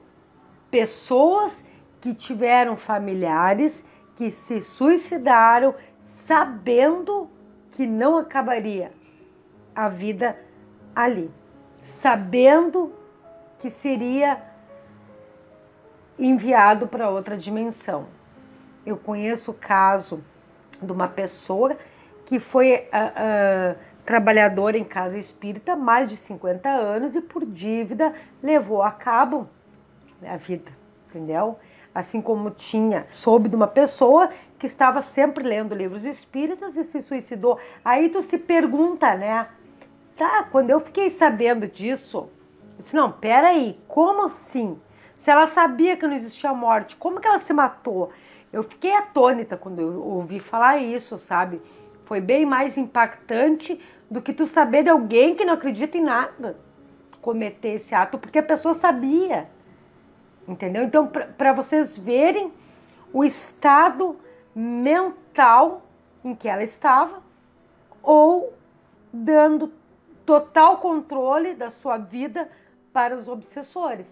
pessoas que tiveram familiares que se suicidaram sabendo que não acabaria a vida ali, sabendo que seria enviado para outra dimensão. Eu conheço o caso de uma pessoa que foi trabalhadora em casa espírita mais de 50 anos e por dívida levou a cabo a vida, entendeu? Assim como soube de uma pessoa que estava sempre lendo livros espíritas e se suicidou. Aí tu se pergunta, né? Tá, quando eu fiquei sabendo disso, eu disse, não, peraí, como assim? Se ela sabia que não existia morte, como que ela se matou? Eu fiquei atônita quando eu ouvi falar isso, sabe? Foi bem mais impactante do que tu saber de alguém que não acredita em nada cometer esse ato, porque a pessoa sabia, entendeu? Então, para vocês verem o estado mental em que ela estava, ou dando total controle da sua vida para os obsessores,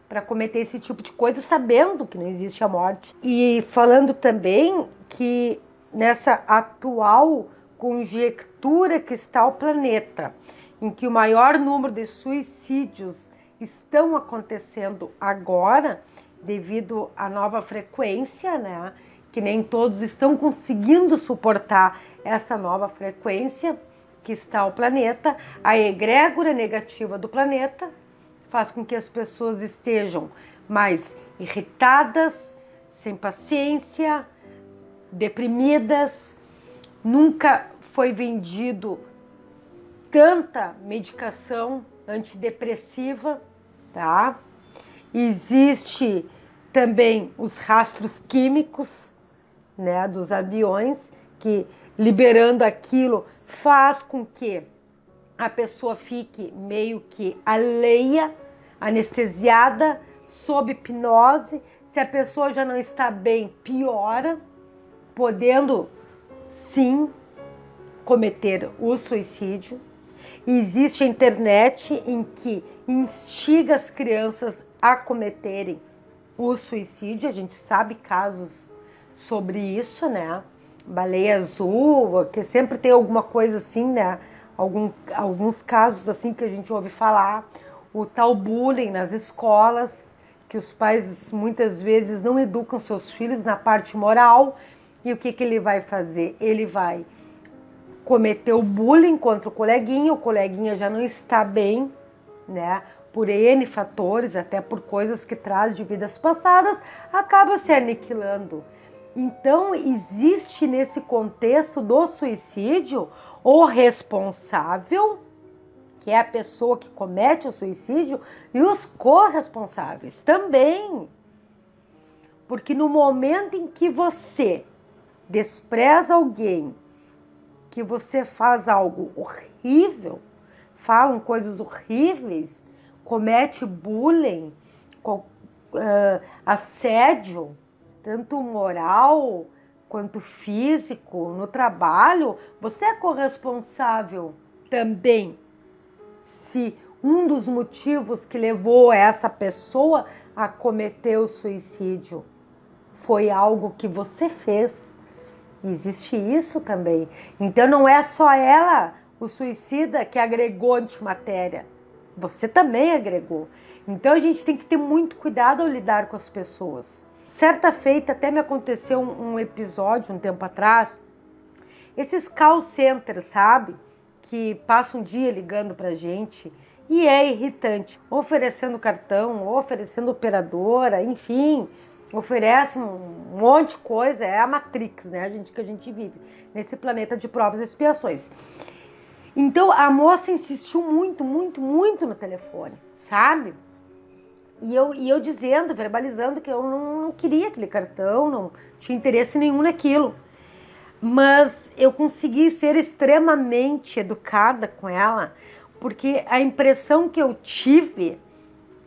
para cometer esse tipo de coisa sabendo que não existe a morte. E falando também que nessa atual conjectura que está o planeta, em que o maior número de suicídios estão acontecendo agora, devido à nova frequência, né? Que nem todos estão conseguindo suportar essa nova frequência que está o planeta, a egrégora negativa do planeta faz com que as pessoas estejam mais irritadas, sem paciência, deprimidas. Nunca foi vendido tanta medicação antidepressiva, tá? Existe também os rastros químicos, né, dos aviões, que liberando aquilo faz com que a pessoa fique meio que alheia, anestesiada, sob hipnose. Se a pessoa já não está bem, piora, podendo sim cometer o suicídio. Existe a internet em que instiga as crianças a cometerem o suicídio. A gente sabe casos sobre isso, né? Baleia azul, que sempre tem alguma coisa assim, né? Alguns casos assim que a gente ouve falar. O tal bullying nas escolas, que os pais muitas vezes não educam seus filhos na parte moral. E o que ele vai fazer? Ele vai cometeu bullying contra o coleguinha já não está bem, né? Por N fatores, até por coisas que traz de vidas passadas, acaba se aniquilando. Então, existe nesse contexto do suicídio o responsável, que é a pessoa que comete o suicídio, e os corresponsáveis também. Porque no momento em que você despreza alguém, que você faz algo horrível, falam coisas horríveis, comete bullying, assédio, tanto moral quanto físico, no trabalho, você é corresponsável também. Se um dos motivos que levou essa pessoa a cometer o suicídio foi algo que você fez, existe isso também. Então não é só ela, o suicida, que agregou antimatéria. Você também agregou. Então a gente tem que ter muito cuidado ao lidar com as pessoas. Certa feita até me aconteceu um episódio um tempo atrás. Esses call centers, sabe? Que passam um dia ligando pra gente. E é irritante. Oferecendo cartão, oferecendo operadora, enfim... oferece um monte de coisa, é a Matrix, né, que a gente vive nesse planeta de provas e expiações. Então a moça insistiu muito no telefone, sabe? E eu dizendo, verbalizando que eu não queria aquele cartão, não tinha interesse nenhum naquilo. Mas eu consegui ser extremamente educada com ela, porque a impressão que eu tive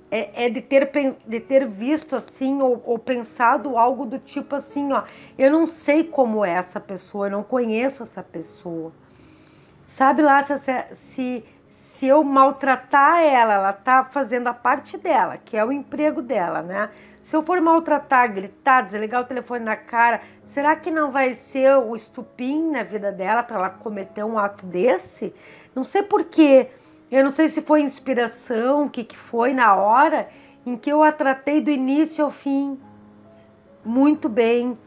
é de ter visto assim, ou pensado algo do tipo assim, ó, eu não sei como é essa pessoa, eu não conheço essa pessoa. Sabe lá, se eu maltratar ela tá fazendo a parte dela, que é o emprego dela, né? Se eu for maltratar, gritar, desligar o telefone na cara, será que não vai ser o estupim na vida dela para ela cometer um ato desse? Não sei por quê. Eu não sei se foi inspiração, o que foi na hora em que eu a tratei do início ao fim muito bem,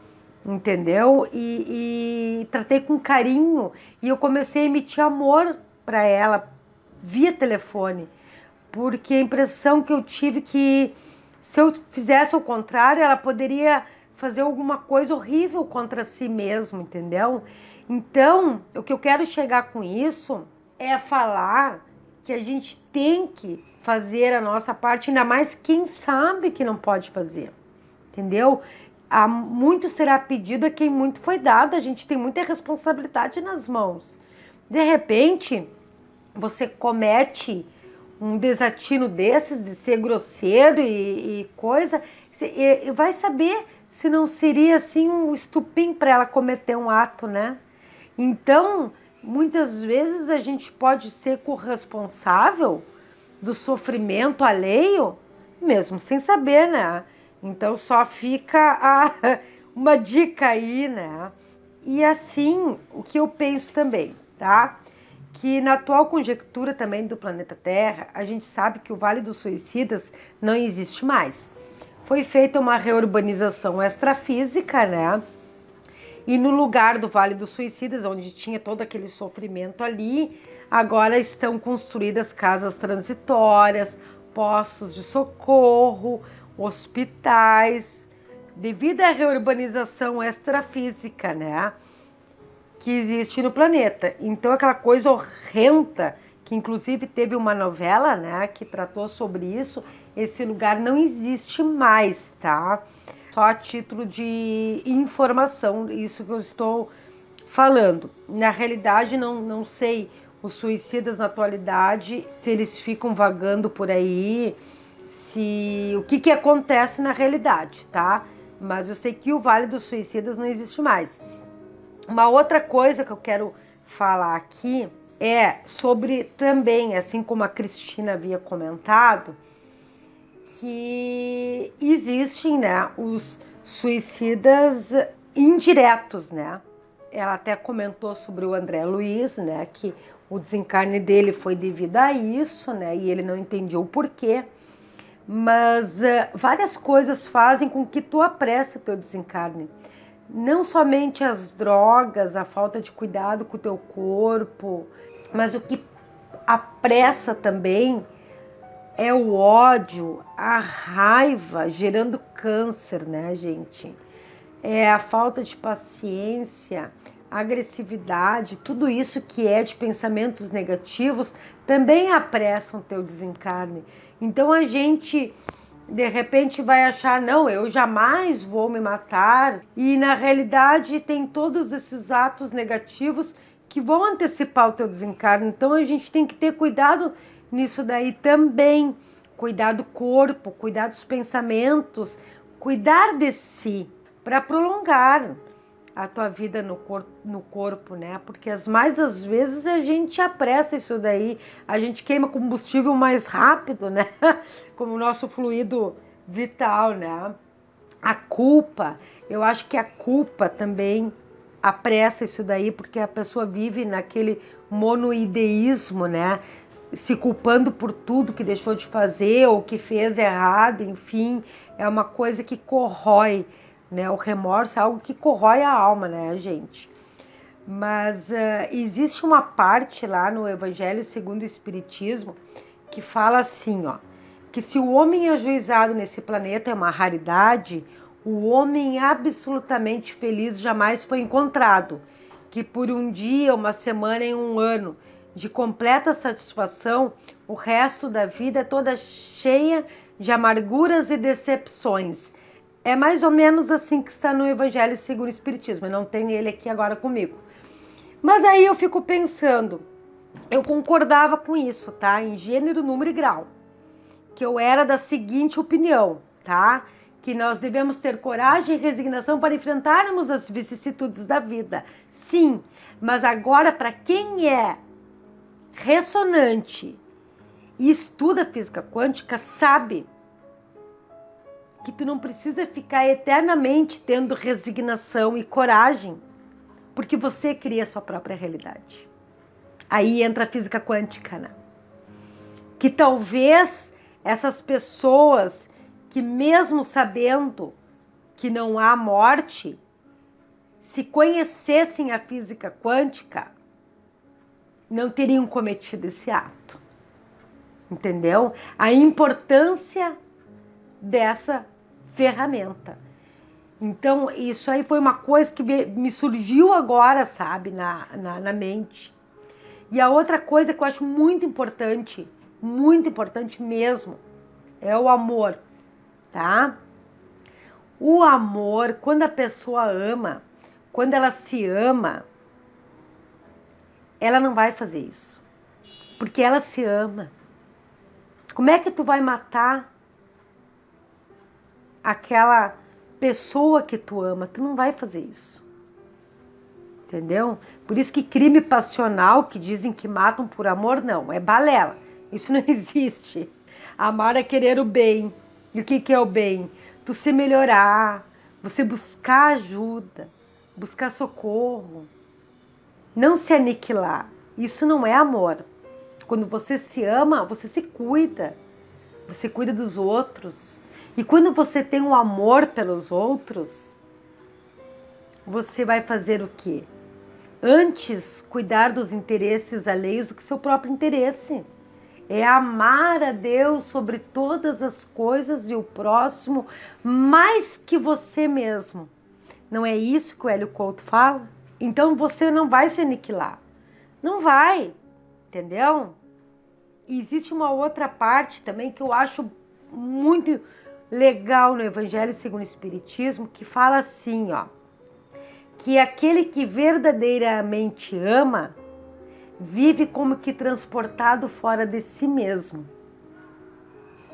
entendeu? E tratei com carinho e eu comecei a emitir amor para ela via telefone, porque a impressão que eu tive que se eu fizesse o contrário, ela poderia fazer alguma coisa horrível contra si mesma, entendeu? Então, o que eu quero chegar com isso é falar que a gente tem que fazer a nossa parte, ainda mais quem sabe que não pode fazer, entendeu? Muito será pedido a quem muito foi dado, a gente tem muita responsabilidade nas mãos. De repente, você comete um desatino desses, de ser grosseiro e coisa, e vai saber se não seria assim um estupim para ela cometer um ato, né? Então, muitas vezes a gente pode ser corresponsável do sofrimento alheio, mesmo sem saber, né? Então só fica uma dica aí, né? E assim, o que eu penso também, tá? Que na atual conjectura também do planeta Terra, a gente sabe que o Vale dos Suicidas não existe mais. Foi feita uma reurbanização extrafísica, né? E no lugar do Vale dos Suicidas, onde tinha todo aquele sofrimento ali, agora estão construídas casas transitórias, postos de socorro, hospitais, devido à reurbanização extrafísica, né, que existe no planeta. Então, aquela coisa horrenda, que inclusive teve uma novela, né, que tratou sobre isso, esse lugar não existe mais, tá? Só a título de informação, isso que eu estou falando. Na realidade, não sei os suicidas na atualidade, se eles ficam vagando por aí, o que acontece na realidade, tá? Mas eu sei que o Vale dos Suicidas não existe mais. Uma outra coisa que eu quero falar aqui é sobre também, assim como a Cristina havia comentado, que existem, né, os suicidas indiretos, né? Ela até comentou sobre o André Luiz, né, que o desencarne dele foi devido a isso, né, e ele não entendia o porquê. Mas várias coisas fazem com que tu apresse o teu desencarne. Não somente as drogas, a falta de cuidado com o teu corpo, mas o que apressa também é o ódio, a raiva, gerando câncer, né, gente? É a falta de paciência, a agressividade, tudo isso que é de pensamentos negativos também apressam o teu desencarne. Então a gente de repente vai achar, não, eu jamais vou me matar, e na realidade tem todos esses atos negativos que vão antecipar o teu desencarne. Então a gente tem que ter cuidado nisso daí também, cuidar do corpo, cuidar dos pensamentos, cuidar de si, para prolongar a tua vida no corpo, né? Porque as mais das vezes a gente apressa isso daí, a gente queima combustível mais rápido, né? Como o nosso fluido vital, né? A culpa, eu acho que a culpa também apressa isso daí, porque a pessoa vive naquele monoideísmo, né? Se culpando por tudo que deixou de fazer ou que fez errado, enfim, é uma coisa que corrói, né? O remorso é algo que corrói a alma, né, gente? Mas existe uma parte lá no Evangelho segundo o Espiritismo que fala assim, ó, que se o homem ajuizado nesse planeta é uma raridade, o homem absolutamente feliz jamais foi encontrado, que por um dia, uma semana e um ano de completa satisfação, o resto da vida é toda cheia de amarguras e decepções. É mais ou menos assim que está no Evangelho segundo o Espiritismo. Eu não tenho ele aqui agora comigo. Mas aí eu fico pensando, eu concordava com isso, tá? Em gênero, número e grau. Que eu era da seguinte opinião, tá? Que nós devemos ter coragem e resignação para enfrentarmos as vicissitudes da vida. Sim, mas agora para quem é ressonante e estuda física quântica, sabe que tu não precisa ficar eternamente tendo resignação e coragem, porque você cria a sua própria realidade. Aí entra a física quântica, né? Que talvez essas pessoas que mesmo sabendo que não há morte, se conhecessem a física quântica, não teriam cometido esse ato. Entendeu? A importância dessa ferramenta. Então, isso aí foi uma coisa que me surgiu agora, sabe, na mente. E a outra coisa que eu acho muito importante mesmo, é o amor, tá? O amor, quando a pessoa ama, quando ela se ama, ela não vai fazer isso, porque ela se ama. Como é que tu vai matar aquela pessoa que tu ama? Tu não vai fazer isso, entendeu? Por isso que crime passional, que dizem que matam por amor, não, é balela. Isso não existe. Amar é querer o bem. E o que que é o bem? Tu se melhorar, você buscar ajuda, buscar socorro, não se aniquilar. Isso não é amor. Quando você se ama, você se cuida. Você cuida dos outros. E quando você tem um amor pelos outros, você vai fazer o quê? Antes cuidar dos interesses alheios do que seu próprio interesse. É amar a Deus sobre todas as coisas e o próximo mais que você mesmo. Não é isso que o Hélio Couto fala? Então você não vai se aniquilar. Não vai, entendeu? E existe uma outra parte também que eu acho muito legal no Evangelho segundo o Espiritismo, que fala assim, ó, que aquele que verdadeiramente ama vive como que transportado fora de si mesmo.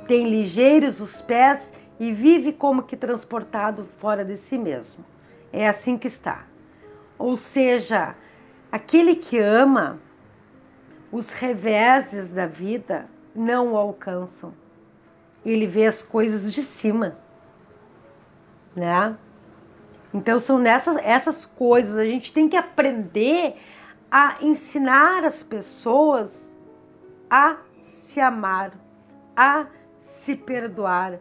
Tem ligeiros os pés e vive como que transportado fora de si mesmo. É assim que está. Ou seja, aquele que ama, os reveses da vida não o alcançam. Ele vê as coisas de cima, né? Então são essas coisas, a gente tem que aprender a ensinar as pessoas a se amar, a se perdoar.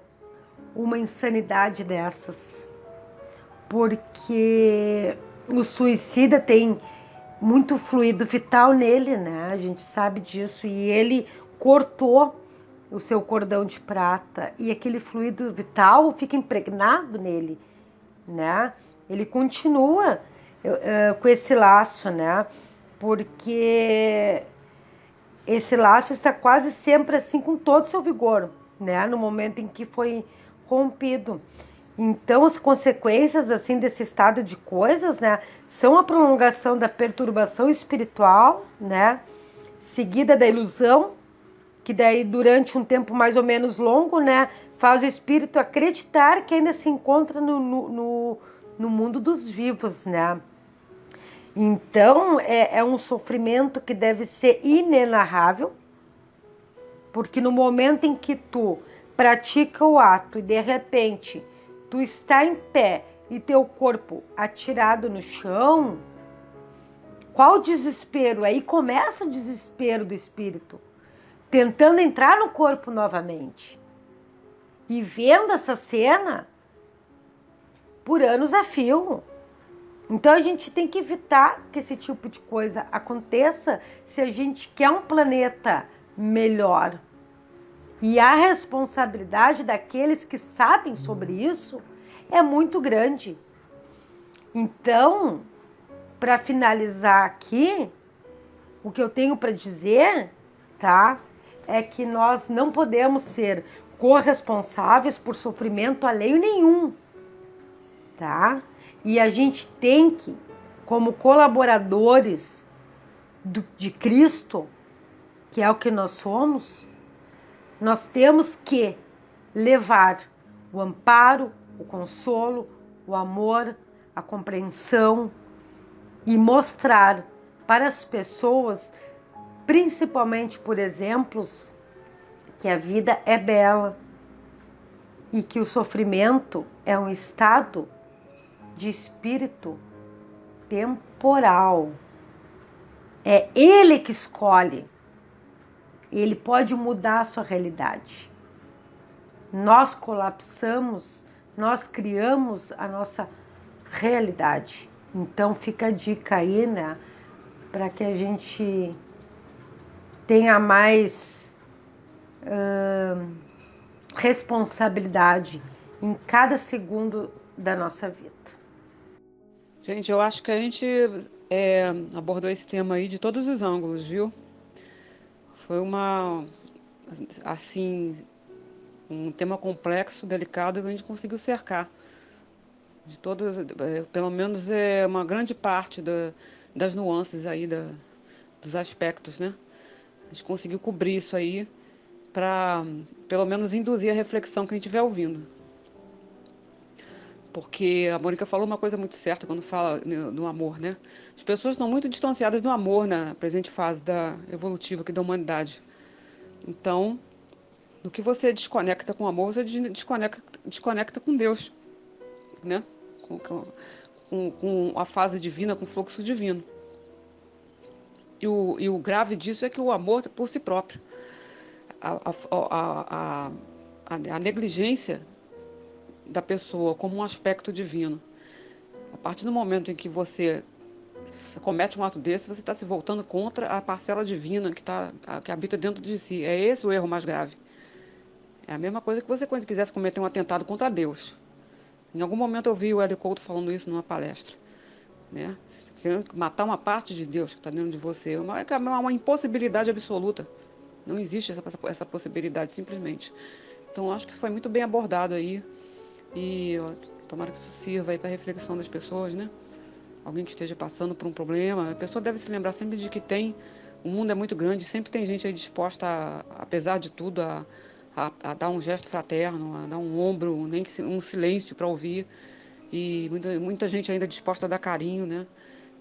Uma insanidade dessas, porque o suicida tem muito fluido vital nele, né? A gente sabe disso, e ele cortou o seu cordão de prata e aquele fluido vital fica impregnado nele, né? Ele continua com esse laço, né? Porque esse laço está quase sempre assim com todo o seu vigor, né? No momento em que foi rompido. Então, as consequências assim desse estado de coisas, né, são a prolongação da perturbação espiritual, né, seguida da ilusão, que daí durante um tempo mais ou menos longo, né, faz o espírito acreditar que ainda se encontra no mundo dos vivos, né. Então, é um sofrimento que deve ser inenarrável, porque no momento em que tu pratica o ato e de repente tu está em pé e teu corpo atirado no chão, qual desespero? Aí começa o desespero do espírito, tentando entrar no corpo novamente. E vendo essa cena por anos a fio. Então a gente tem que evitar que esse tipo de coisa aconteça se a gente quer um planeta melhor. E a responsabilidade daqueles que sabem sobre isso é muito grande. Então, para finalizar aqui, o que eu tenho para dizer, tá? É que nós não podemos ser corresponsáveis por sofrimento alheio nenhum, tá? E a gente tem que, como colaboradores de Cristo, que é o que nós somos, nós temos que levar o amparo, o consolo, o amor, a compreensão e mostrar para as pessoas, principalmente por exemplos, que a vida é bela e que o sofrimento é um estado de espírito temporal. É ele que escolhe. Ele pode mudar a sua realidade. Nós colapsamos, nós criamos a nossa realidade. Então fica a dica aí, né? Para que a gente tenha mais responsabilidade em cada segundo da nossa vida. Gente, eu acho que a gente abordou esse tema aí de todos os ângulos, viu? Foi um tema complexo, delicado, que a gente conseguiu cercar de todos, pelo menos uma grande parte das nuances aí, dos aspectos, né? A gente conseguiu cobrir isso aí para, pelo menos, induzir a reflexão que a gente estiver ouvindo. Porque a Mônica falou uma coisa muito certa quando fala no amor, né? As pessoas estão muito distanciadas do amor na presente fase evolutiva aqui da humanidade. Então, no que você desconecta com o amor, você desconecta com Deus, né? Com a fase divina, com o fluxo divino. E o grave disso é que o amor por si próprio, a negligência da pessoa como um aspecto divino. A partir do momento em que você comete um ato desse, você está se voltando contra a parcela divina que habita dentro de si. É esse o erro mais grave. É a mesma coisa que você quando quisesse cometer um atentado contra Deus. Em algum momento eu vi o Hélio Couto falando isso numa palestra, né? Querendo matar uma parte de Deus que está dentro de você. É uma impossibilidade absoluta. Não existe essa possibilidade, simplesmente. Então, acho que foi muito bem abordado aí. E ó, tomara que isso sirva aí para reflexão das pessoas, né? Alguém que esteja passando por um problema. A pessoa deve se lembrar sempre de que o mundo é muito grande, sempre tem gente aí disposta, apesar de tudo, a dar um gesto fraterno, a dar um ombro, nem que um silêncio para ouvir. E muita gente ainda disposta a dar carinho, né?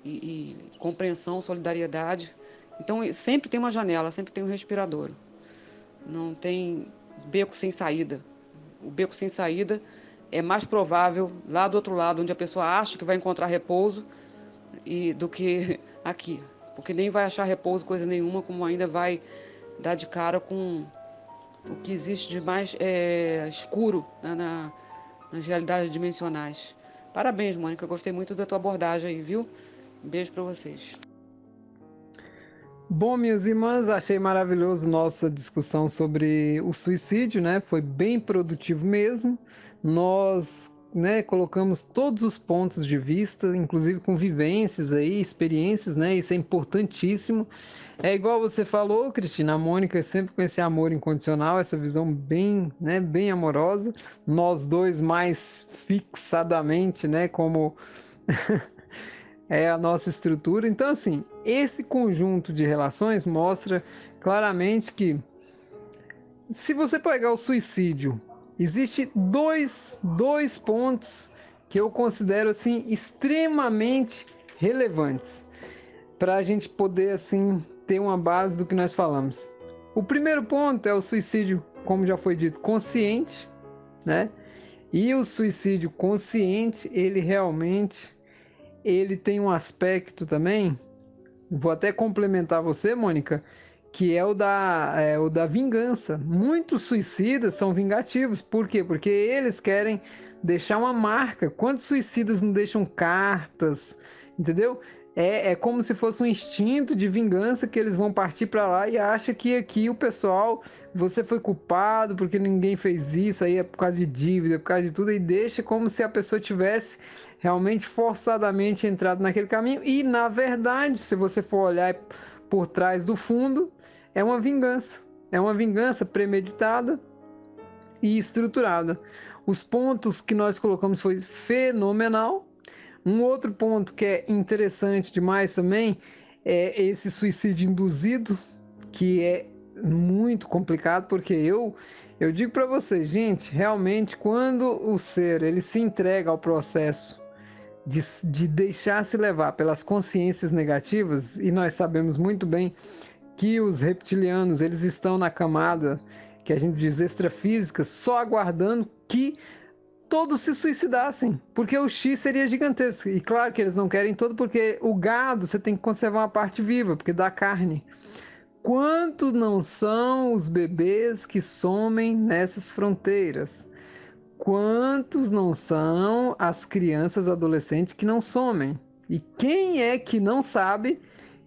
E compreensão, solidariedade. Então, sempre tem uma janela, sempre tem um respirador. Não tem beco sem saída. O beco sem saída é mais provável lá do outro lado, onde a pessoa acha que vai encontrar repouso, do que aqui. Porque nem vai achar repouso, coisa nenhuma, como ainda vai dar de cara com o que existe de mais escuro, né, nas realidades dimensionais. Parabéns, Mônica. Gostei muito da tua abordagem aí, viu? Um beijo para vocês. Bom, minhas irmãs, achei maravilhoso nossa discussão sobre o suicídio, né? Foi bem produtivo mesmo. Nós, né, colocamos todos os pontos de vista, inclusive com vivências aí, experiências, né? Isso é importantíssimo. É igual você falou, Cristina, a Mônica sempre com esse amor incondicional, essa visão bem, né, bem amorosa. Nós dois mais fixadamente, né, como é a nossa estrutura. Então, assim, esse conjunto de relações mostra claramente que, se você pegar o suicídio, existe dois pontos que eu considero assim extremamente relevantes para a gente poder assim ter uma base do que nós falamos. O primeiro ponto é o suicídio, como já foi dito, consciente, né? E o suicídio consciente, ele tem um aspecto também, vou até complementar você, Mônica, que é o da vingança. Muitos suicidas são vingativos. Por quê? Porque eles querem deixar uma marca. Quantos suicidas não deixam cartas, entendeu? É como se fosse um instinto de vingança que eles vão partir para lá e acham que aqui o pessoal, você foi culpado porque ninguém fez isso, aí é por causa de dívida, por causa de tudo, e deixa como se a pessoa tivesse realmente forçadamente entrado naquele caminho. E na verdade, se você for olhar por trás do fundo, é uma vingança. É uma vingança premeditada e estruturada. Os pontos que nós colocamos foi fenomenal. Um outro ponto que é interessante demais também é esse suicídio induzido, que é muito complicado, porque eu digo para vocês, gente, realmente quando o ser ele se entrega ao processo de deixar se levar pelas consciências negativas, e nós sabemos muito bem que os reptilianos eles estão na camada que a gente diz extrafísica, só aguardando que todos se suicidassem, porque o X seria gigantesco. E claro que eles não querem todo, porque o gado você tem que conservar uma parte viva, porque dá carne. Quantos não são os bebês que somem nessas fronteiras? Quantos não são as crianças, adolescentes que não somem? E quem é que não sabe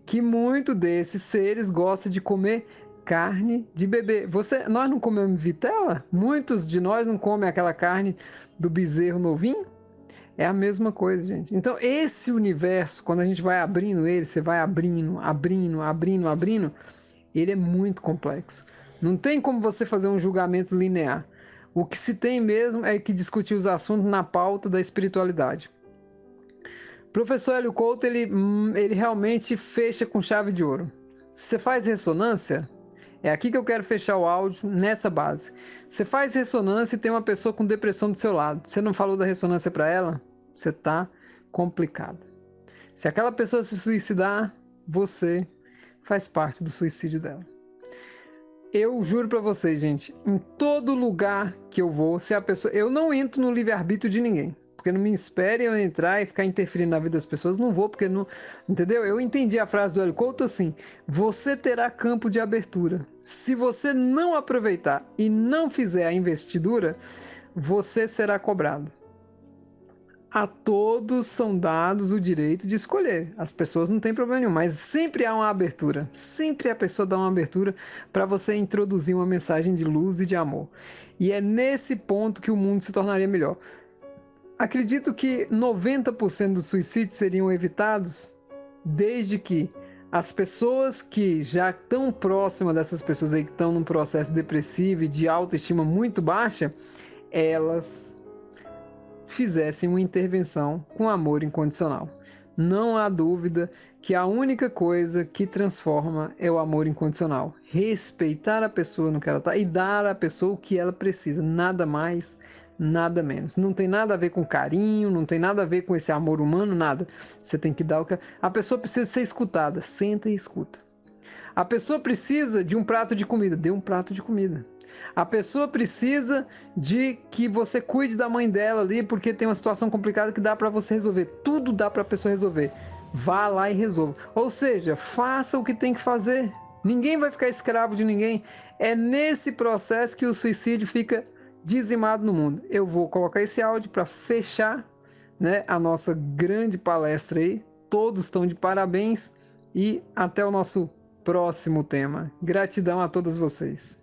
que muito desses seres gosta de comer carne de bebê? Nós não comemos vitela? Muitos de nós não comem aquela carne do bezerro novinho? É a mesma coisa, gente. Então, esse universo, quando a gente vai abrindo ele, você vai abrindo, ele é muito complexo. Não tem como você fazer um julgamento linear. O que se tem mesmo é que discutir os assuntos na pauta da espiritualidade. Professor Hélio Couto, ele realmente fecha com chave de ouro. Se você faz ressonância, É aqui que eu quero fechar o áudio, nessa base. Você faz ressonância e tem uma pessoa com depressão do seu lado. Você não falou da ressonância para ela? Você tá complicado. Se aquela pessoa se suicidar, você faz parte do suicídio dela. Eu juro pra vocês, gente, em todo lugar que eu vou, se a pessoa... Eu não entro no livre-arbítrio de ninguém. Porque não me espere eu entrar e ficar interferindo na vida das pessoas. Não vou, porque não... Entendeu? Eu entendi a frase do Hélio Couto assim: você terá campo de abertura. Se você não aproveitar e não fizer a investidura, você será cobrado. A todos são dados o direito de escolher. As pessoas não têm problema nenhum, mas sempre há uma abertura. Sempre a pessoa dá uma abertura para você introduzir uma mensagem de luz e de amor. E é nesse ponto que o mundo se tornaria melhor. Acredito que 90% dos suicídios seriam evitados desde que as pessoas que já estão próximas dessas pessoas aí que estão num processo depressivo e de autoestima muito baixa, elas fizessem uma intervenção com amor incondicional. Não há dúvida que a única coisa que transforma é o amor incondicional. Respeitar a pessoa no que ela está e dar à pessoa o que ela precisa. Nada mais, nada menos. Não tem nada a ver com carinho, não tem nada a ver com esse amor humano, nada. Você tem que dar o que... A pessoa precisa ser escutada. Senta e escuta. A pessoa precisa de um prato de comida. Dê um prato de comida. A pessoa precisa de que você cuide da mãe dela ali, porque tem uma situação complicada que dá para você resolver. Tudo dá para a pessoa resolver. Vá lá e resolva. Ou seja, faça o que tem que fazer. Ninguém vai ficar escravo de ninguém. É nesse processo que o suicídio fica dizimado no mundo. Eu vou colocar esse áudio para fechar, né, a nossa grande palestra aí. Todos estão de parabéns e até o nosso próximo tema. Gratidão a todos vocês.